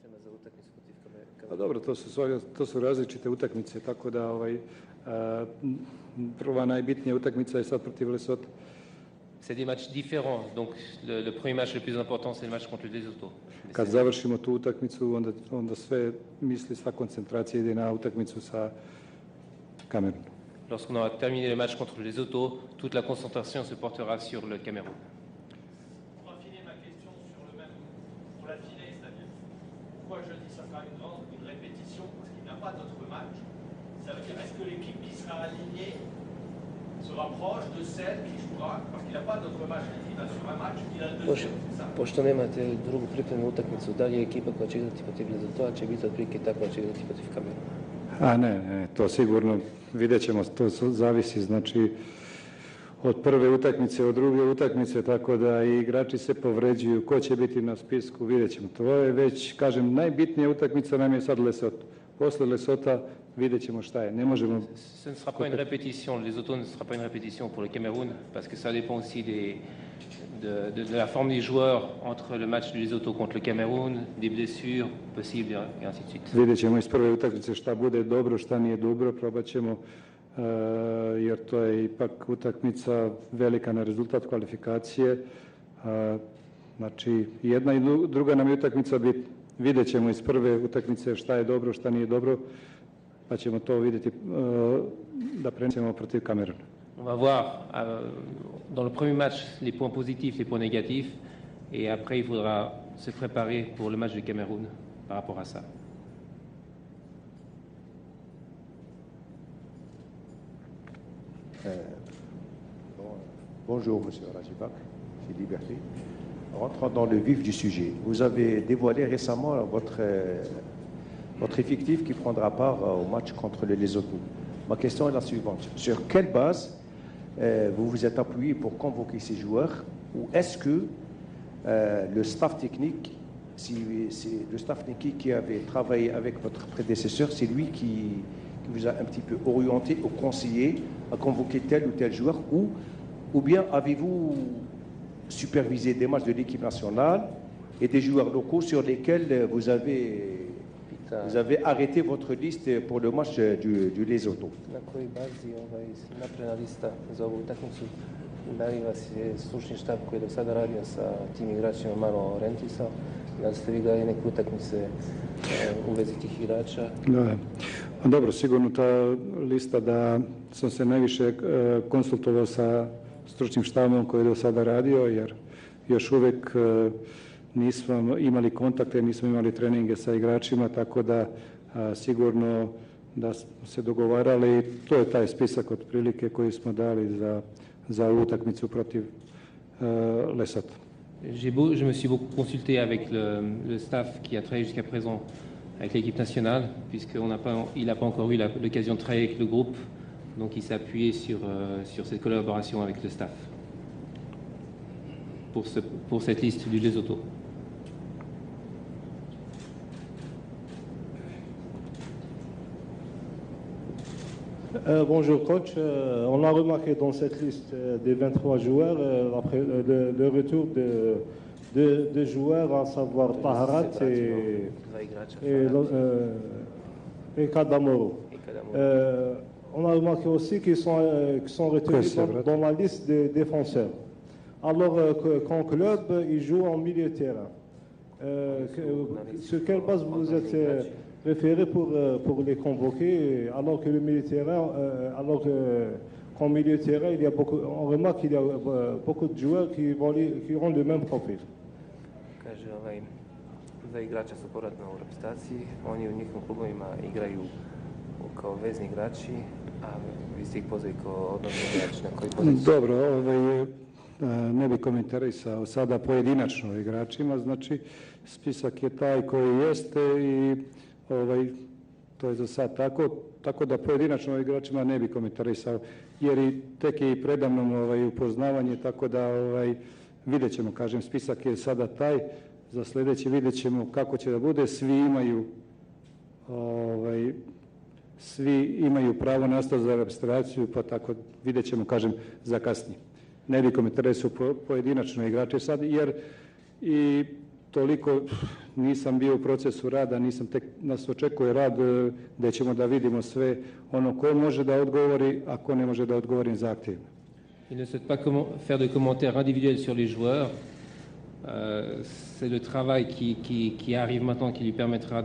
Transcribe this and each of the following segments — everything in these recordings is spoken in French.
priprema za utakmicu protiv Kameruna? Pa dobro, to su različite utakmice, tako da prva najbitnija utakmica je sad protiv Lesota. C'est des matchs différents, donc le premier match le plus important c'est le match contre Lesotho. Kad završimo tu utakmicu, onda sve misli, sva koncentracija ide na utakmicu sa Kamerunom. Lorsqu'on aura terminé le match contre Lesotho, toute la concentration se portera sur le Cameroun. Pour affiner ma question sur le même, pour l'affiner, c'est-à-dire pourquoi je dis ça sera une répétition, parce qu'il n'y a pas d'autre match. Ça veut dire, est-ce que l'équipe qui sera alignée se rapproche de celle qui jouera, parce qu'il n'y a pas d'autre match, il a sur un match, il a le deuxième, c'est ça? Pošto nemate drugu pripremnu utakmicu, da li je ekipa koja će igrati protiv Lesothoa će biti otprilike takva koja će igrati protiv Kameruna? Ne, to sigurno vidjet ćemo, to zavisi znači od prve utakmice, od druge utakmice, tako da i igrači se povređuju, ko će biti na spisku, vidjet ćemo. To je već, kažem, najbitnija utakmica nam je sad Lesotho. Posle Lesota vidjet ćemo šta je. Ne možemo... Ce ne sera pas une répétition, Lesotho ne sera pas une répétition pour le Cameroun, parce que ça dépend aussi de la forme des joueurs entre le match du Lesotho contre le Cameroun, des blessures possibles et ainsi de suite. Vidjet ćemo iz prve utakmice šta bude dobro, šta nije dobro, probat ćemo, jer to je ipak utakmica velika na rezultat kvalifikacije. Znači, jedna i druga nam je utakmica bitna. Vidjet ćemo iz prve utakmice šta je dobro, šta nije dobro, pa ćemo to vidjeti da prenesemo protiv Kameruna. On va voir dans le premier match les points positifs, les points négatifs, et après il faudra se préparer pour le match du Cameroun par rapport à ça. Bonjour, Monsieur Rajibak, c'est Liberté. Rentrons dans le vif du sujet. Vous avez dévoilé récemment votre effectif qui prendra part au match contre le Lesotho. Ma question est la suivante. Sur quelle base vous vous êtes appuyé pour convoquer ces joueurs, ou est-ce que le staff technique, si c'est le staff technique qui avait travaillé avec votre prédécesseur, c'est lui qui vous a un petit peu orienté ou conseillé à convoquer tel ou tel joueur, ou bien avez-vous supervisé des matchs de l'équipe nationale et des joueurs locaux sur lesquels vous avez arrêté votre liste pour le match du Lesotho? Na kojoj bazi napravljena lista za ovu utakmicu? Da li vas je stručni štab koji je do sada radio sa tim igračima malo orijentisao? Da li ste vi gledali neke utakmice u vezi tih igrača? Da. Dobro, sigurno ta lista da sam se najviše konsultovao sa stručnim štabom koji je do sada radio, jer još uvijek nismo imali kontakte, nismo imali treninge sa igračima, tako da sigurno da smo se dogovarali. To je taj spisak otprilike koji smo dali za utakmicu protiv Lesotho. Je me suis beaucoup consulté avec le staff qui a travaillé jusqu'à présent avec l'équipe nationale, puisqu'il n'a pas encore eu l'occasion de travailler avec le groupe, donc il s'est appuyé sur cette collaboration avec le staff pour cette liste du Lesotho. Bonjour coach, on a remarqué dans cette liste des 23 joueurs le retour de joueurs, à savoir Taharat et Kadamoro. On a remarqué aussi qu'ils sont retenus dans la liste des défenseurs. Alors qu'en club, ils jouent en milieu de terrain. Sur quelle base vous êtes référé pour les convoquer, alors que le milieu de terrain, qu'en milieu de terrain, on remarque qu'il y a beaucoup de joueurs qui ont le même profil. Kaže, dva igrača su povratna u reprezentaciji, oni u njihovim klubovima igraju kao vezni igrači, a vi ste ih pozvali kao odnozni igrač na koji poziciju? Dobro, ne bi komentarisao sada pojedinačno igračima, znači spisak je taj koji jeste i to je za sad tako da pojedinačno igračima ne bi komentarisao, jer i tek je i predamnom upoznavanje, tako da vidjet ćemo, kažem, spisak je sada taj, za sljedeći vidjet ćemo kako će da bude, svi imaju pravo na ostao za registraciju, pa tako vidjet ćemo, kažem, za kasnije. Ne bi komentarisao pojedinačno igrače sad, jer i toliko nisam bio u procesu rada, nas očekuje rad gdje ćemo da vidimo sve ono ko može da odgovori, a ko ne može da odgovori zahtjevno. Il ne souhaite pas faire de commentaires individuels sur les joueurs. C'est le travail qui arrive maintenant qui lui permettra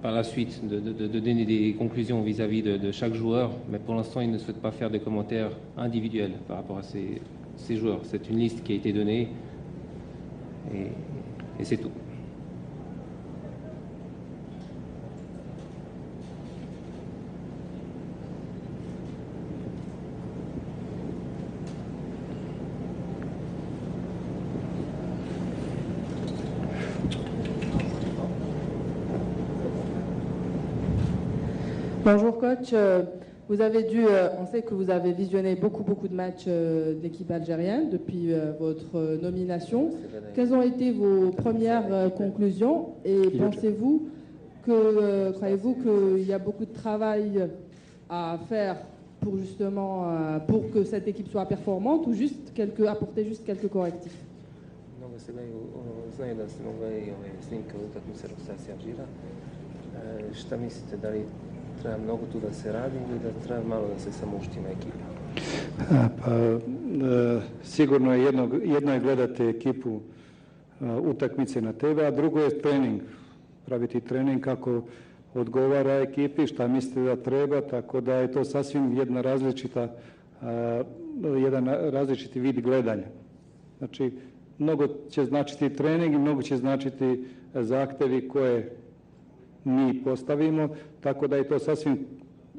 par la suite de donner des conclusions vis-à-vis de chaque joueur. Mais pour l'instant, il ne souhaite pas faire de commentaires individuels par rapport à ces joueurs. C'est une liste qui a été donnée et c'est tout. Bonjour coach, vous avez on sait que vous avez visionné beaucoup de matchs d'équipe algérienne depuis votre nomination. Quelles ont été vos premières conclusions et croyez-vous qu'il y a beaucoup de travail à faire pour justement pour que cette équipe soit performante ou juste apporter juste quelques correctifs? Mnogo se znaju da se mnogo snimke utakmice Rosasija Alžira. Šta mislite, da li treba mnogo tu da se radi ili da treba malo da se samo uštima ekipa? Sigurno je jedno je gledati ekipu utakmice na TV, a drugo je trening. Praviti trening kako odgovara ekipi, šta mislite da treba, tako da je to sasvim jedan različiti vid gledanja. Znači, mnogo će značiti trening i mnogo će značiti zahtevi koje mi postavimo, tako da je to sasvim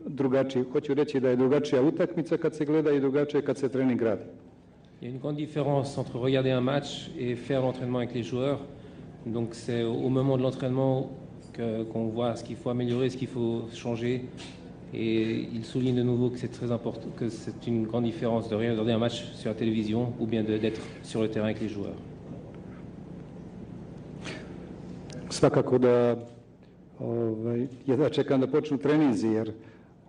drugačije. Hoću reći da je drugačija utakmica kad se gleda i drugačije kad se trening radi. Il y a une grande différence entre regarder un match et faire l'entraînement avec les joueurs. Donc c'est au moment de l'entraînement qu'on voit ce qu'il faut améliorer, ce qu'il faut changer. Et il souligne de nouveau que c'est très important, que c'est une grande différence de regarder un match sur la télévision ou bien d'être sur le terrain avec les joueurs. Svakako da jedva čekam da počnu treninzi, jer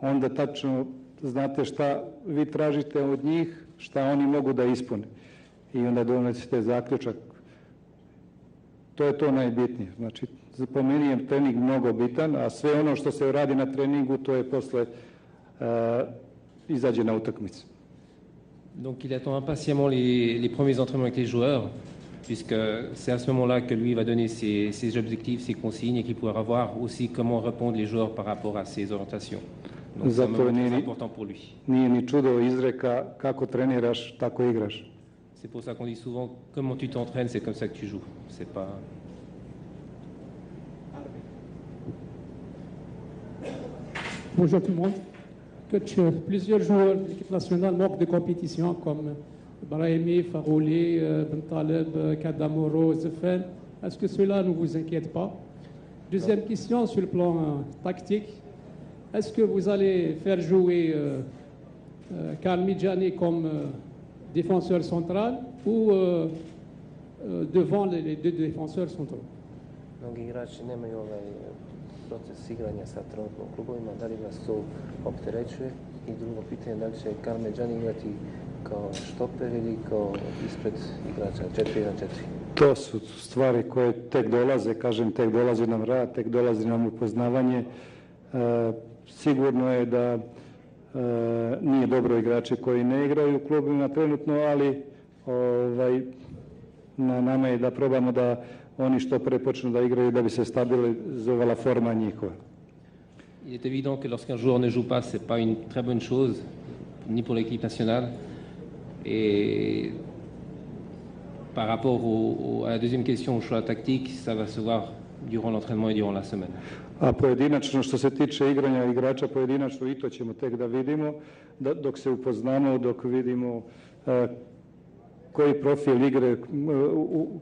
onda tačno znate šta vi tražite od njih, šta oni mogu da ispune. I onda donosite zaključak. To je to najbitnije. Znači, po meni je trening mnogo bitan, a sve ono što se radi na treningu, to je posle izađe na utakmicu. Donc il attend impatiemment les premiers entraînements avec les joueurs, puisque c'est à ce moment-là que lui va donner ses objectifs, ses consignes, et qu'il pourra voir aussi comment répondent les joueurs par rapport à ses orientations. Donc c'est un moment très important pour lui. Nije ni čudo izreka kako treniraš, tako igraš. C'est pour ça qu'on dit souvent, comment tu t'entraînes, c'est comme ça que tu joues. C'est pas... Bonjour tout le monde. Coach, plusieurs joueurs de l'équipe nationale manquent de compétition comme Brahimi, Farouli, Ben Taleb, Kadamoro, Zefen. Est-ce que cela ne vous inquiète pas? Deuxième question sur le plan tactique. Est-ce que vous allez faire jouer Karl Midjani comme défenseur central ou devant les deux défenseurs centraux? Mnogi igrači nemaju proces igranja sa trenutnom klubovima, da li vas to opterećuje? I drugo pitanje, da li će Karl Midjani igrati kao štoper ili kao ispred igrača 4-1-4? To su stvari koje tek dolaze, kažem, tek dolazi nam rad, tek dolazi nam upoznavanje. Sigurno je da nije dobro igrači koji ne igraju u klubima trenutno, ali na nama je da probamo da oni što pre počnu da igraju da bi se stabilizovala forma njihova. Il est évident que lorsqu'un joueur ne joue pas, ce n'est pas une très bonne chose, ni pour l'équipe nationale. Et par rapport à la deuxième question, au choix tactique, ça va se voir durant l'entraînement et durant la semaine. A pojedinačno, što se tiče igranja igrača pojedinačno, i to ćemo tek da vidimo, dok se upoznamo, dok vidimo koji profil igre,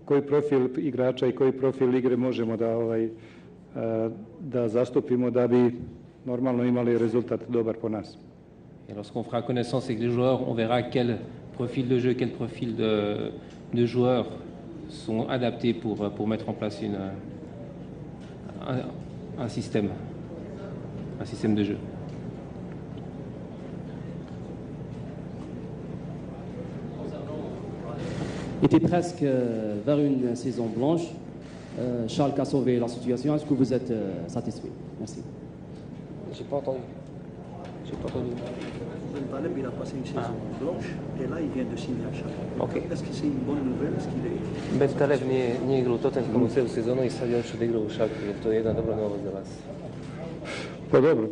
koji profil igrača i koji profil igre možemo da zastupimo da bi normalno imali rezultat dobar po nas. Et lorsqu'on fera connaissance avec les joueurs, on verra quel profil de jeu, quel profil de joueurs sont adaptés pour mettre en place un système de jeu. était presque vers une saison blanche. Charles a sauvé la situation. Est-ce que vous êtes satisfait? Merci. J'ai pas entendu. Ben Taleb, il a passé une saison blanche et là il vient de signer à Schalke. Ok. Est-ce que c'est une bonne nouvelle? Est-ce qu'il est... Ben Taleb nije igrao u Tottenhamu celu sezonu i sad je odšao da igra u Schalke, jer to je jedna dobra novost za vas. Pa dobro,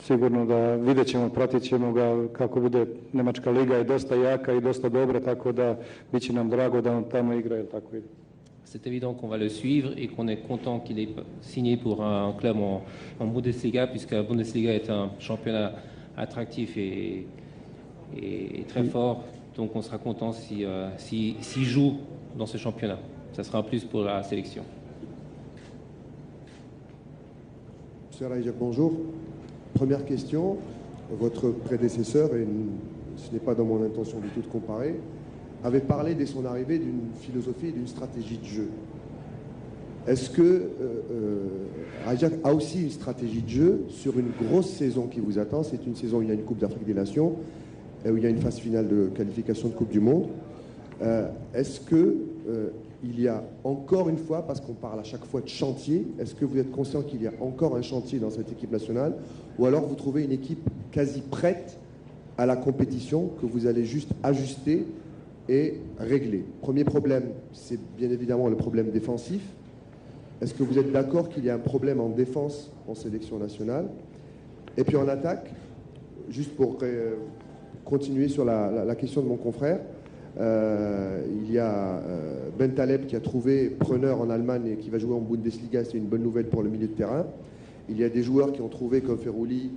sigurno da vidjet ćemo, pratit ćemo ga kako bude. Nemačka liga je dosta jaka i dosta dobra, tako da bit će nam drago da on tamo igra, ili tako ide. C'est évident qu'on va le suivre et qu'on est content qu'il ait signé pour un club en Bundesliga, puisque la Bundesliga est un championnat attractif et très fort. Donc on sera content s'il joue dans ce championnat. Ça sera un plus pour la sélection. Monsieur Raïjak, bonjour. Première question. Votre prédécesseur, et ce n'est pas dans mon intention du tout de comparer, avait parlé dès son arrivée d'une philosophie et d'une stratégie de jeu. Est-ce que Raïjak a aussi une stratégie de jeu sur une grosse saison qui vous attend? C'est une saison où il y a une Coupe d'Afrique des Nations, où il y a une phase finale de qualification de Coupe du Monde. Est-ce que il y a encore une fois, parce qu'on parle à chaque fois de chantier, est-ce que vous êtes conscient qu'il y a encore un chantier dans cette équipe nationale, ou alors vous trouvez une équipe quasi prête à la compétition que vous allez juste ajuster et régler? Premier problème, c'est bien évidemment le problème défensif. Est-ce que vous êtes d'accord qu'il y a un problème en défense en sélection nationale? Et puis en attaque, juste pour continuer sur la question de mon confrère, il y a Ben Taleb qui a trouvé preneur en Allemagne et qui va jouer en Bundesliga, c'est une bonne nouvelle pour le milieu de terrain. Il y a des joueurs qui ont trouvé, comme Ferrouli,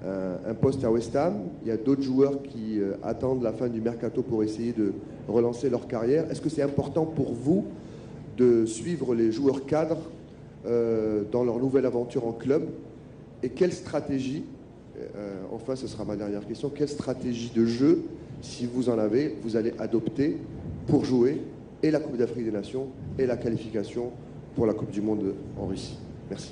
un poste à West Ham. Il y a d'autres joueurs qui attendent la fin du mercato pour essayer de relancer leur carrière. Est-ce que c'est important pour vous de suivre les joueurs cadres dans leur nouvelle aventure en club? Et quelle stratégie, enfin ce sera ma dernière question, quelle stratégie de jeu, si vous en avez, vous allez adopter pour jouer et la Coupe d'Afrique des Nations et la qualification pour la Coupe du Monde en Russie? Merci.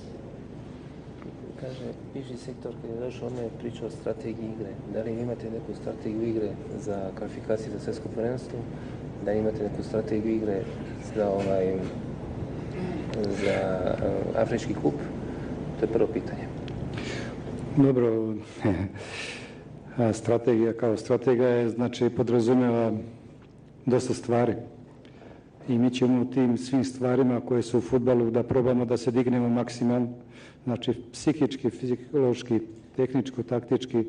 Kaže, bivši sektor kad je došao, on je pričao o strategiji igre. Da li imate neku strategiju igre za kvalifikaciju za svjetsko prvenstvo? Da li imate neku strategiju igre za Afrički kup? To je prvo pitanje. Dobro, strategija kao strategija je, znači, podrazumijeva dosta stvari. I mi ćemo u tim svim stvarima koje su u fudbalu da probamo da se dignemo maksimalno. Znači, psihički, fiziološki, tehničko, taktički,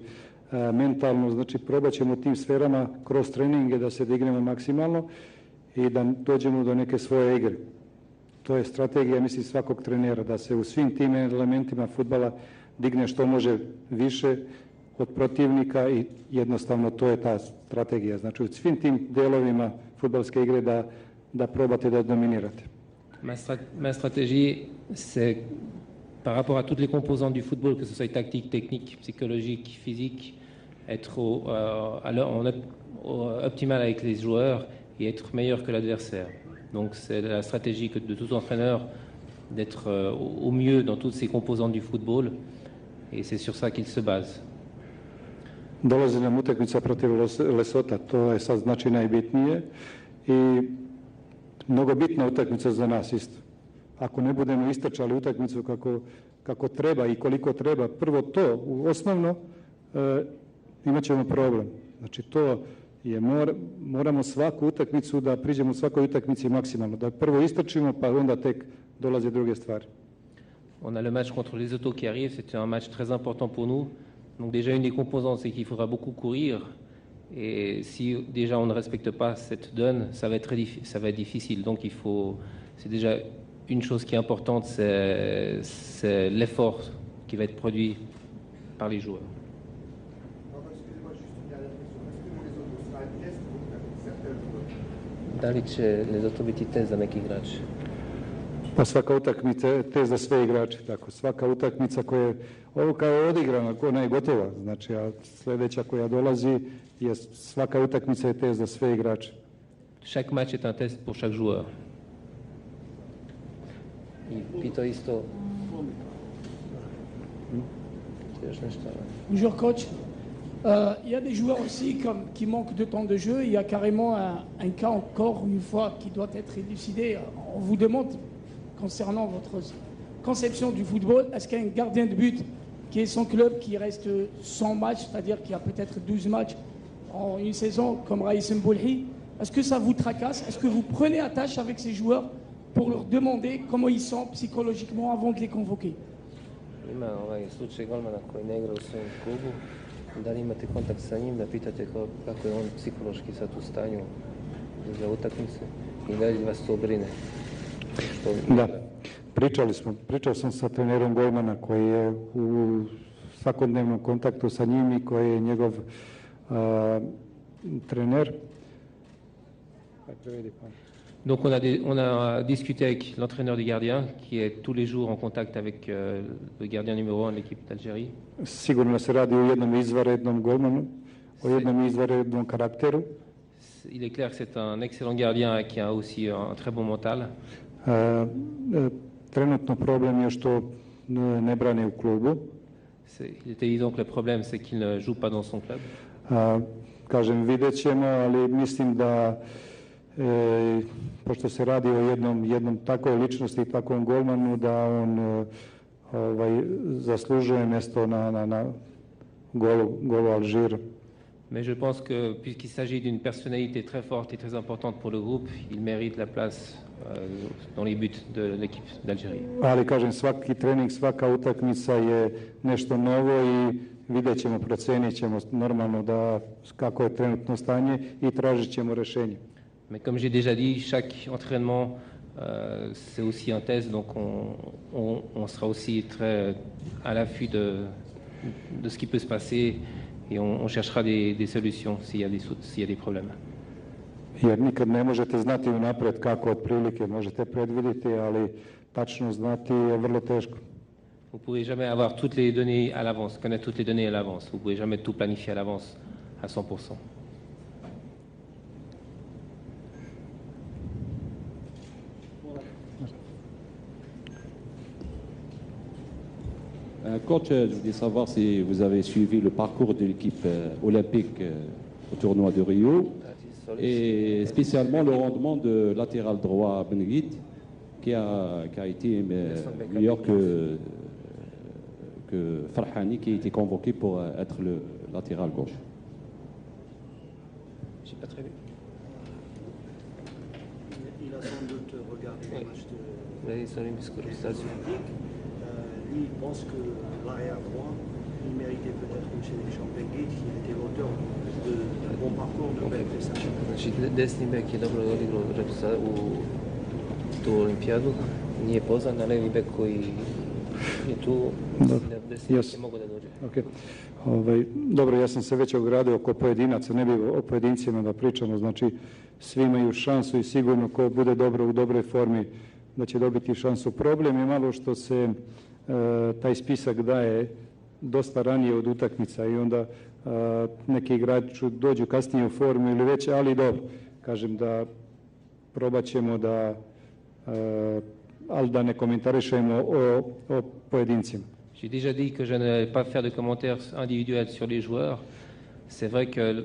mentalno. Znači, probat ćemo u tim sferama kroz treninge da se dignemo maksimalno i da dođemo do neke svoje igre. To je strategija, mislim, svakog trenera, da se u svim tim elementima fudbala digne što može više od protivnika i jednostavno to je ta strategija. Znači, u svim tim delovima fudbalske igre da probate da dominirate. Ma stratégie, c'est par rapport à toutes les composantes du football, que ce soit tactique, technique, psychologique, physique, être optimal avec les joueurs et être meilleur que l'adversaire. Donc c'est la stratégie de tout entraîneur d'être au mieux dans toutes ces composantes du football et c'est sur ça qu'il se base. Dolazi nam utakmica protiv Lesota, to je sad znači najbitnije i mnogo bitna utakmica za nas isto. Ako ne budemo istračali utakmicu kako treba i koliko treba, prvo to osnovno, imat ćemo problem. Znači to je, moramo svaku utakmicu da priđemo svakoj utakmici maksimalno, da prvo istračimo pa onda tek dolaze druge stvari. On a le match contre Lesotho qui arrive, c'est un match très important pour nous. Donc déjà une des composantes c'est qu'il faudra beaucoup courir et si déjà on ne respecte pas cette donne, ça va être difficile. Donc c'est déjà une chose qui est importante, c'est l'effort qui va être produit par les joueurs. Da li će Lesotho biti test za neki igrači? Pa svaka utakmica je test za sve igrače. Tako, svaka utakmica koja je ovo kao je odigrana, ona je gotova. Znači, a sljedeća koja dolazi je svaka utakmica je test za sve igrače. Chaque match est un test pour chaque joueur. I pitao isto... Još nešto? Bonjour coach. Il y a des joueurs aussi qui manquent de temps de jeu. Il y a carrément un cas encore une fois qui doit être élucidé. On vous demande, concernant votre conception du football, est-ce qu'il y a un gardien de but qui est son club qui reste sans match, c'est-à-dire qu'il y a peut-être 12 matchs en une saison, comme Raïs Mboulhi? Est-ce que ça vous tracasse? Est-ce que vous prenez attache avec ces joueurs pour leur demander comment ils sont psychologiquement avant de les convoquer? Ima slučaj golmana koji ne igra u svojem klubu, da li imate kontakt sa njim, da pitate kako je on psihološki sad u stanju za utakmice i da li vas to brine? Da, pričao sam sa trenerom golmana koji je u svakodnevnom kontaktu sa njim i koji je njegov trener. Donc on a discuté avec l'entraîneur des gardiens qui est tous les jours en contact avec le gardien numéro 1 de l'équipe d'Algérie. Sigurno se radi o jednom izvanrednom golmanu, o jednom izvanrednom karakteru. Il est clair que c'est un excellent gardien qui a aussi un très bon mental. Trenutno problem je što ne brane u klubu. Il est évident que le problème c'est qu'il ne joue pas dans son club. Kažem, vidjet ćemo, ali mislim da pošto se radi o jednom takvoj ličnosti i takvom golmanu, da on zaslužuje mjesto na golu Alžira. Mais je pense que puisqu'il s'agit d'une personnalité très forte et très importante pour le groupe, il mérite la place dans les buts de l'équipe d'Algérie. Ali kažem, svaki trening, svaka utakmica je nešto novo i vidjet ćemo, procenit ćemo normalno kako je trenutno stanje i tražit ćemo rješenje. Mais comme j'ai déjà dit, chaque entraînement, c'est aussi un test, donc on sera aussi très à l'affût de ce qui peut se passer et on cherchera des solutions s'il y a des problèmes. Jer nikad ne možete znati unapred kako otprilike možete predvidjeti, ali tačno znati je vrlo teško. Vous ne pouvez jamais avoir toutes les données à l'avance, connaître toutes les données à l'avance. Vous ne pouvez jamais tout planifier à l'avance à 100%. Coach, je voulais savoir si vous avez suivi le parcours de l'équipe olympique au tournoi de Rio et spécialement le rendement de latéral droit Benguit qui a été meilleur que Farhani qui a été convoqué pour être le latéral gauche. Je n'ai pas très vu. Il a sans doute regardé le match de l'Olympique. Lui, il pense que l'arrière droit, il méritait peut-être une sélection Benguit qui était l'auteur d'un bon parcours, de belles prestations. Desni bek je dobro odigrao u tu olimpijadu, nije pozvan, a levi bek koji je tu, desni bek je mogo da dođe. Okay. Dobro, ja sam se već ogradio oko pojedinaca, ne bi o pojedincima da pričamo, znači svi imaju šansu i sigurno ko bude dobro u dobroj formi da će dobiti šansu. Problem je malo što se taj spisak daje dosta ranije od utakmica i onda neki igrači dođu kasnije u formu ili već, ali dobro, kažem da probat ćemo ali da ne komentarišemo o pojedincima. J'ai déjà dit que je n'allais pas faire de commentaires individuels sur les joueurs. C'est vrai que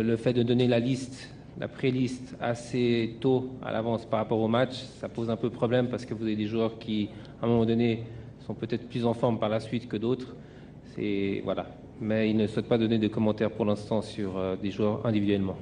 le fait de donner la liste, la pré-liste assez tôt à l'avance par rapport au match, ça pose un peu problème parce que vous avez des joueurs qui, à un moment donné, sont peut-être plus en forme par la suite que d'autres. Voilà. Mais il ne souhaite pas donner de commentaires pour l'instant sur des joueurs individuellement.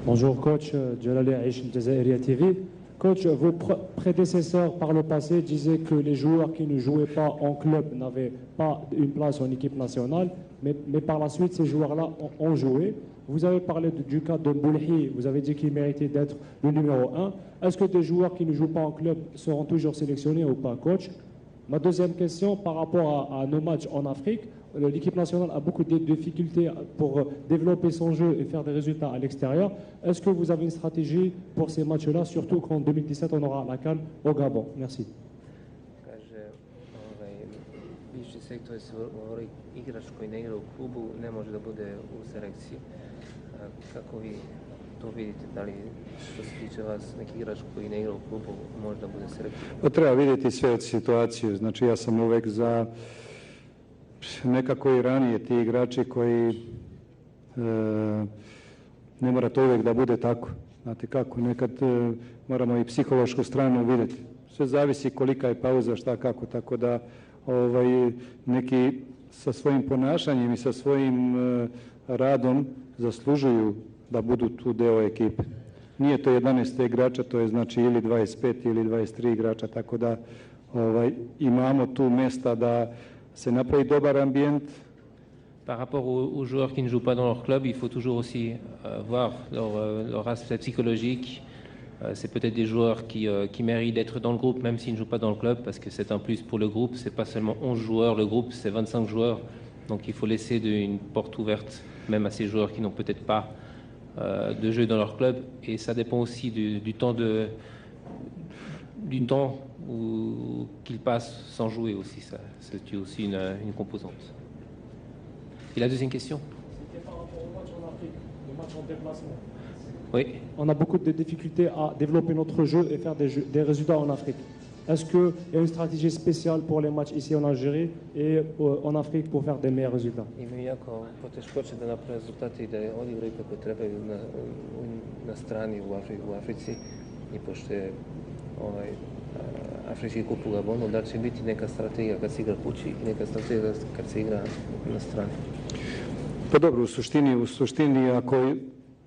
Bonjour coach, Djalali Aish, Jazairiya TV. Coach, vos prédécesseurs par le passé disaient que les joueurs qui ne jouaient pas en club n'avaient pas une place en équipe nationale, mais par la suite, ces joueurs-là ont joué. Vous avez parlé du cas de Mboulhi, vous avez dit qu'il méritait d'être le numéro 1. Est-ce que des joueurs qui ne jouent pas en club seront toujours sélectionnés ou pas, coach? Ma deuxième question, par rapport à nos matchs en Afrique, l'équipe nationale a beaucoup de difficultés pour développer son jeu et faire des résultats à l'extérieur. Est-ce que vous avez une stratégie pour ces matchs-là, surtout qu'en 2017, on aura la CAN au Gabon? Merci. bivši sektor se govori igrač koji ne igra u klubu ne može da bude u selekciji. Kako vi to vidite? Da li što se tiče vas neki igrač koji ne igra u klubu može da bude selektivan? Pa treba vidjeti sve situaciju. Znači ja sam uvek za nekako i ranije ti igrači koji ne mora to uvijek da bude tako. Znate kako, nekad moramo i psihološku stranu vidjeti. Sve zavisi kolika je pauza, šta kako, tako da neki sa svojim ponašanjem i sa svojim radom zaslužuju da budu tu deo ekipe. Nije to 11 igrača, to je znači ili 25 ili 23 igrača, tako da imamo tu mjesta da se napravi dobar ambijent. Par rapport aux joueurs qui ne jouent pas dans leur club, il faut toujours aussi voir leur aspect psychologique. C'est peut-être des joueurs qui méritent d'être dans le groupe, même s'ils ne jouent pas dans le club, parce que c'est un plus pour le groupe. C'est pas seulement 11 joueurs, le groupe c'est 25 joueurs. Donc il faut laisser une porte ouverte, même à ces joueurs qui n'ont peut-être pas de jeu dans leur club. Et ça dépend aussi du temps qu'ils passent sans jouer aussi. C'est aussi une composante. Et la deuxième question? C'était par rapport au match en Afrique, le match en déplacement. Oui. On a beaucoup de difficultés à développer notre jeu et faire des résultats en Afrique. Est-ce qu'il y a une stratégie spéciale pour les matchs ici en Algérie et en Afrique pour faire des meilleurs résultats? Imaju jako poteškoće da naprave rezultate i da odigraju kako trebaju na strani u Africi i pošto je Afrički kup u Gabonu, da će biti neka strategija kad se igra kući i neka strategija kad se igra na strani. Pa dobro, u suštini ako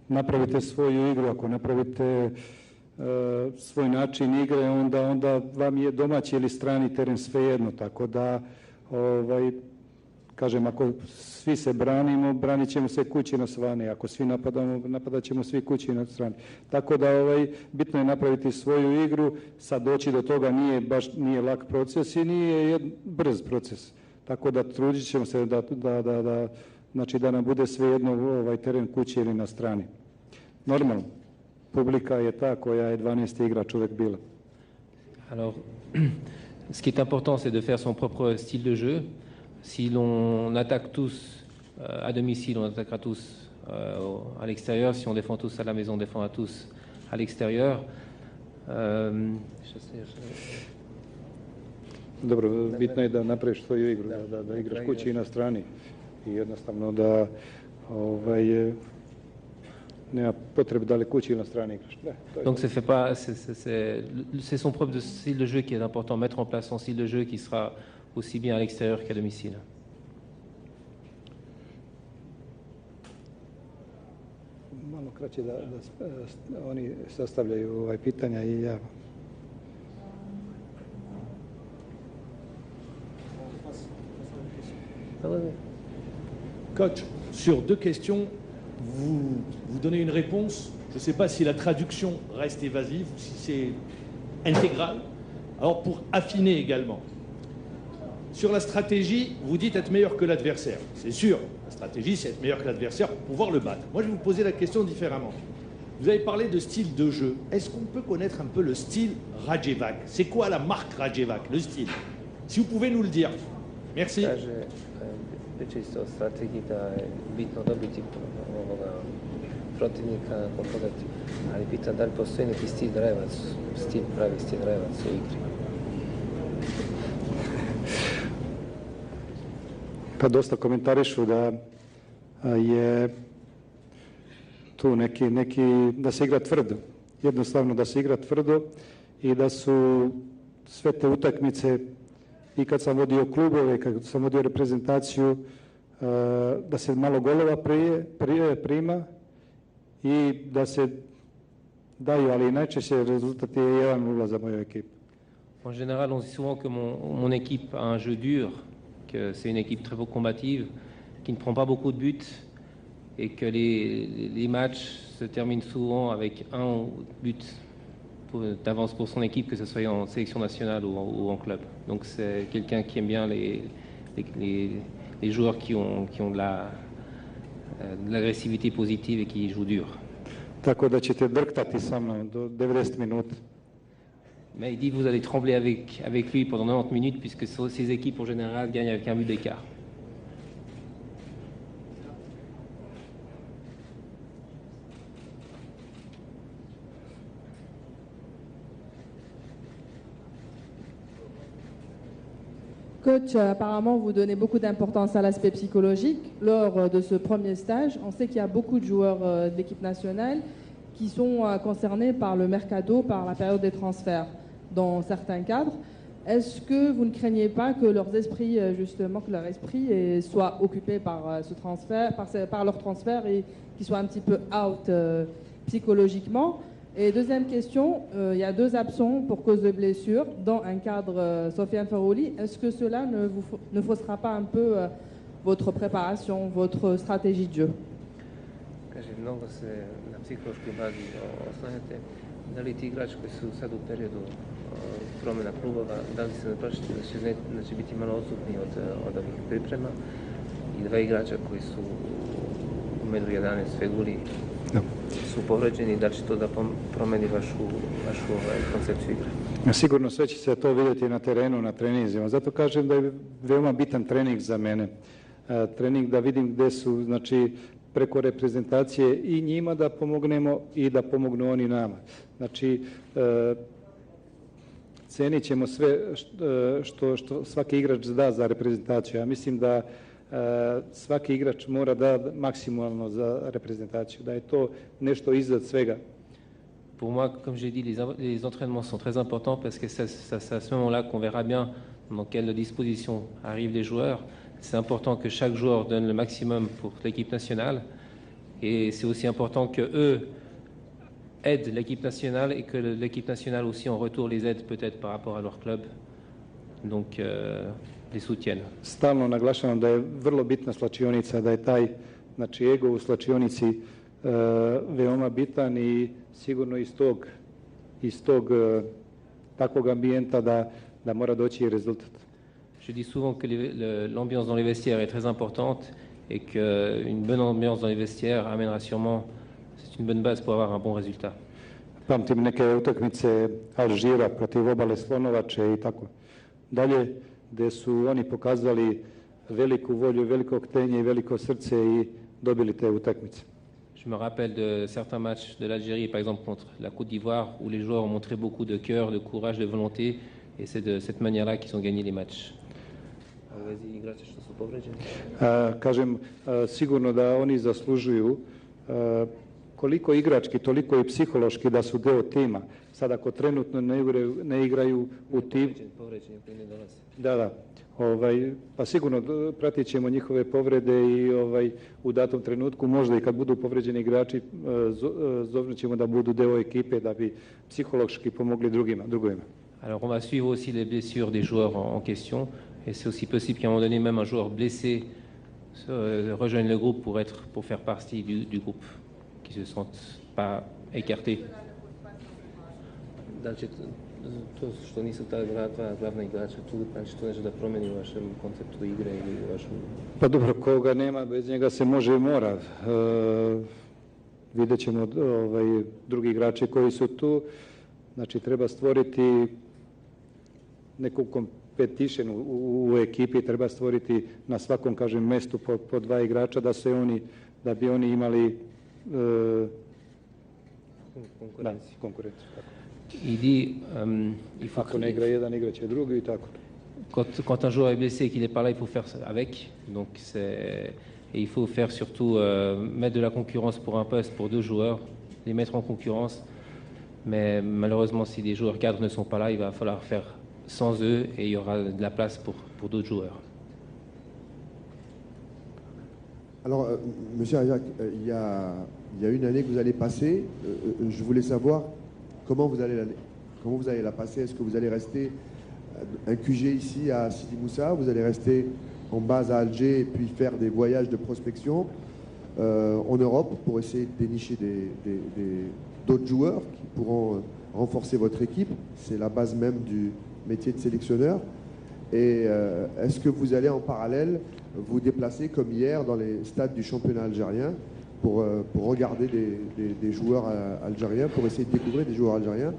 napravite svoju igru, ako napravite svoj način igre, onda vam je domaći ili strani teren svejedno, tako da kažem, ako svi se branimo, branit ćemo se kući na strani, ako svi napadamo, napadat ćemo svi kući na strani. Tako da bitno je napraviti svoju igru, sad doći do toga nije lak proces i nije brz proces. Tako da trudit ćemo se da nam bude svejedno teren kući ili na strani. Normalno, publika je ta koja je 12. igrač uvek bila. Alors, ce qui est important, c'est de faire son propre style de jeu. Si l'on attaque tous à domicile, on attaquera tous à l'extérieur. Si on défend tous à la maison, on défendra tous à l'extérieur. Dobro, bitno je da napraviš svoju igru, da igraš kući i na strani. I jednostavno da nema potrebe da li kući ili na strani igraš. Donc c'est son propre style de jeu qui est important, mettre en place son style de jeu qui sera aussi bien à l'extérieur qu'à domicile. Malo kraće da oni sastavljaju pitanja i ja. Coach, sur deux questions, vous donnez une réponse. Je ne sais pas si la traduction reste évasive ou si c'est intégral. Alors pour affiner également. Sur la stratégie, vous dites être meilleur que l'adversaire. C'est sûr, la stratégie, c'est être meilleur que l'adversaire pour pouvoir le battre. Moi, je vais vous poser la question différemment. Vous avez parlé de style de jeu. Est-ce qu'on peut connaître un peu le style Radjevac? C'est quoi la marque Radjevac, le style? Si vous pouvez nous le dire. Merci. Čisto strategiji da je bitno dobiti protivnika nakon toga, ali pitam da li postoji neki pravi stil Rajevac u igri. Pa dosta komentarišu da je tu da se igra tvrdo, jednostavno da se igra tvrdo i da su sve te utakmice i kad sam vodio klubove, kad sam vodio reprezentaciju, da se malo golova prima i da se daju, ali najčešće rezultat je 1-0 za moju ekipu. En général, on dit souvent que mon équipe a un jeu dur, que c'est une équipe très combative, qui ne prend pas beaucoup de buts et que les matchs se terminent souvent avec un but d'avance pour son équipe, que ce soit en sélection nationale ou en club. Donc c'est quelqu'un qui aime bien les joueurs qui ont de l'agressivité positive et qui jouent dur. Tako da ćete drktati sa mnom do 90 minuta. Mais il dit que vous allez trembler avec lui pendant 90 minutes, puisque ces équipes en général gagnent avec un but d'écart. Coach, apparemment, vous donnez beaucoup d'importance à l'aspect psychologique. Lors de ce premier stage, on sait qu'il y a beaucoup de joueurs de l'équipe nationale qui sont concernés par le mercato, par la période des transferts dans certains cadres. Est-ce que vous ne craignez pas que leurs esprits, justement, que leur esprit soit occupé par ce transfert, par leur transfert et qu'ils soient un petit peu out psychologiquement? Et deuxième question, il y a 2 absents pour cause de blessure dans un cadre Sofiane Farouli. Est-ce que cela ne faussera pas un peu votre préparation, votre stratégie de jeu? Kaže, mnogo se na psihološkoj bazi oslanjate. Da li ti igrači koji su sad u periodu promjena klubova, da li se ne plašite da će biti malo odsutni od ovih priprema? I 2 igrača koji su u među 11 Feguli su povređeni, da li će to da promeni vašu koncepciju igre? Sigurno sve će se to vidjeti na terenu, na treninzima. Zato kažem da je veoma bitan trening za mene. Trening da vidim gdje su, znači, preko reprezentacije i njima da pomognemo i da pomognu oni nama. Znači, cenit ćemo sve što svaki igrač da za reprezentaciju. Ja mislim da svaki igrač mora da maksimalno za reprezentaciju, da je to nešto iznad svega. Pour moi, comme j'ai dit, les entraînements sont très importants parce que c'est à ce moment-là qu'on verra bien dans quelle disposition arrivent les joueurs. C'est important que chaque joueur donne le maximum pour l'équipe nationale et c'est aussi important que eux aident l'équipe nationale et que l'équipe nationale aussi en retour les aide peut-être par rapport à leur club. Donc les soutiennent. Stalno naglašavam da je vrlo bitna slačionica, da je taj, znači, ego u slačionici veoma bitan i sigurno iz tog takvog ambijenta da mora doći i rezultat. Je dis souvent que l'ambiance dans les vestiaires est très importante et qu'une bonne ambiance dans les vestiaires amènera sûrement, c'est une bonne base pour avoir un bon résultat. Pamtim neke utakmice Alžira protiv Obale Slonovače i tako dalje, gdje su oni pokazali veliku volju, veliko htenje i veliko srce i dobili te utakmice. Je me rappelle de certains matchs de l'Algérie, par exemple contre la Côte d'Ivoire, où les joueurs ont montré beaucoup de cœur, de courage, de volonté, et c'est de cette manière-là qu'ils ont gagné les matchs. Kažem, sigurno da oni zaslužuju koliko igrački, toliko i psihološki da su deo tima. Sad ako trenutno ne igraju u timu... Da. Pa sigurno pratit ćemo njihove povrede i u datom trenutku, možda i kad budu povređeni igrači, zovnut ćemo da budu deo ekipe da bi psihološki pomogli drugima. Alors on va suivre aussi les blessures des joueurs en question et c'est aussi possible qu'à un moment donné même un joueur blessé rejoigne le groupe pour faire partie du groupe, qui se sentent pas écartés. To što nisu ta 2 glavna igrača tu, znači to nešto da promeni u vašem konceptu igre ili u vašem... Pa dobro, koga nema, bez njega se može i mora. Vidjet ćemo drugi igrači koji su tu. Znači treba stvoriti neku competition u ekipi, treba stvoriti na svakom, kažem, mestu po 2 igrača da bi oni imali konkurenciju. Il dit, il faut Ako ne igra jedan, igraće drugi i tako. Quand un joueur est blessé et qu'il n'est pas là, il faut faire avec. Donc et il faut faire surtout mettre de la concurrence pour un poste pour 2 joueurs, les mettre en concurrence. Mais malheureusement, si des joueurs cadres ne sont pas là, il va falloir faire sans eux et il y aura de la place pour d'autres joueurs. Alors, Monsieur Ajak, il y a une année que vous allez passer. Je voulais savoir comment vous allez la passer. Est-ce que vous allez rester un QG ici à Sidi Moussa? Vous allez rester en base à Alger et puis faire des voyages de prospection en Europe pour essayer de dénicher d'autres joueurs qui pourront renforcer votre équipe? C'est la base même du métier de sélectionneur. Et est-ce que vous allez en parallèle vous déplacer comme hier dans les stades du championnat algérien pour regarder des joueurs algériens, pour essayer de découvrir des joueurs algériens?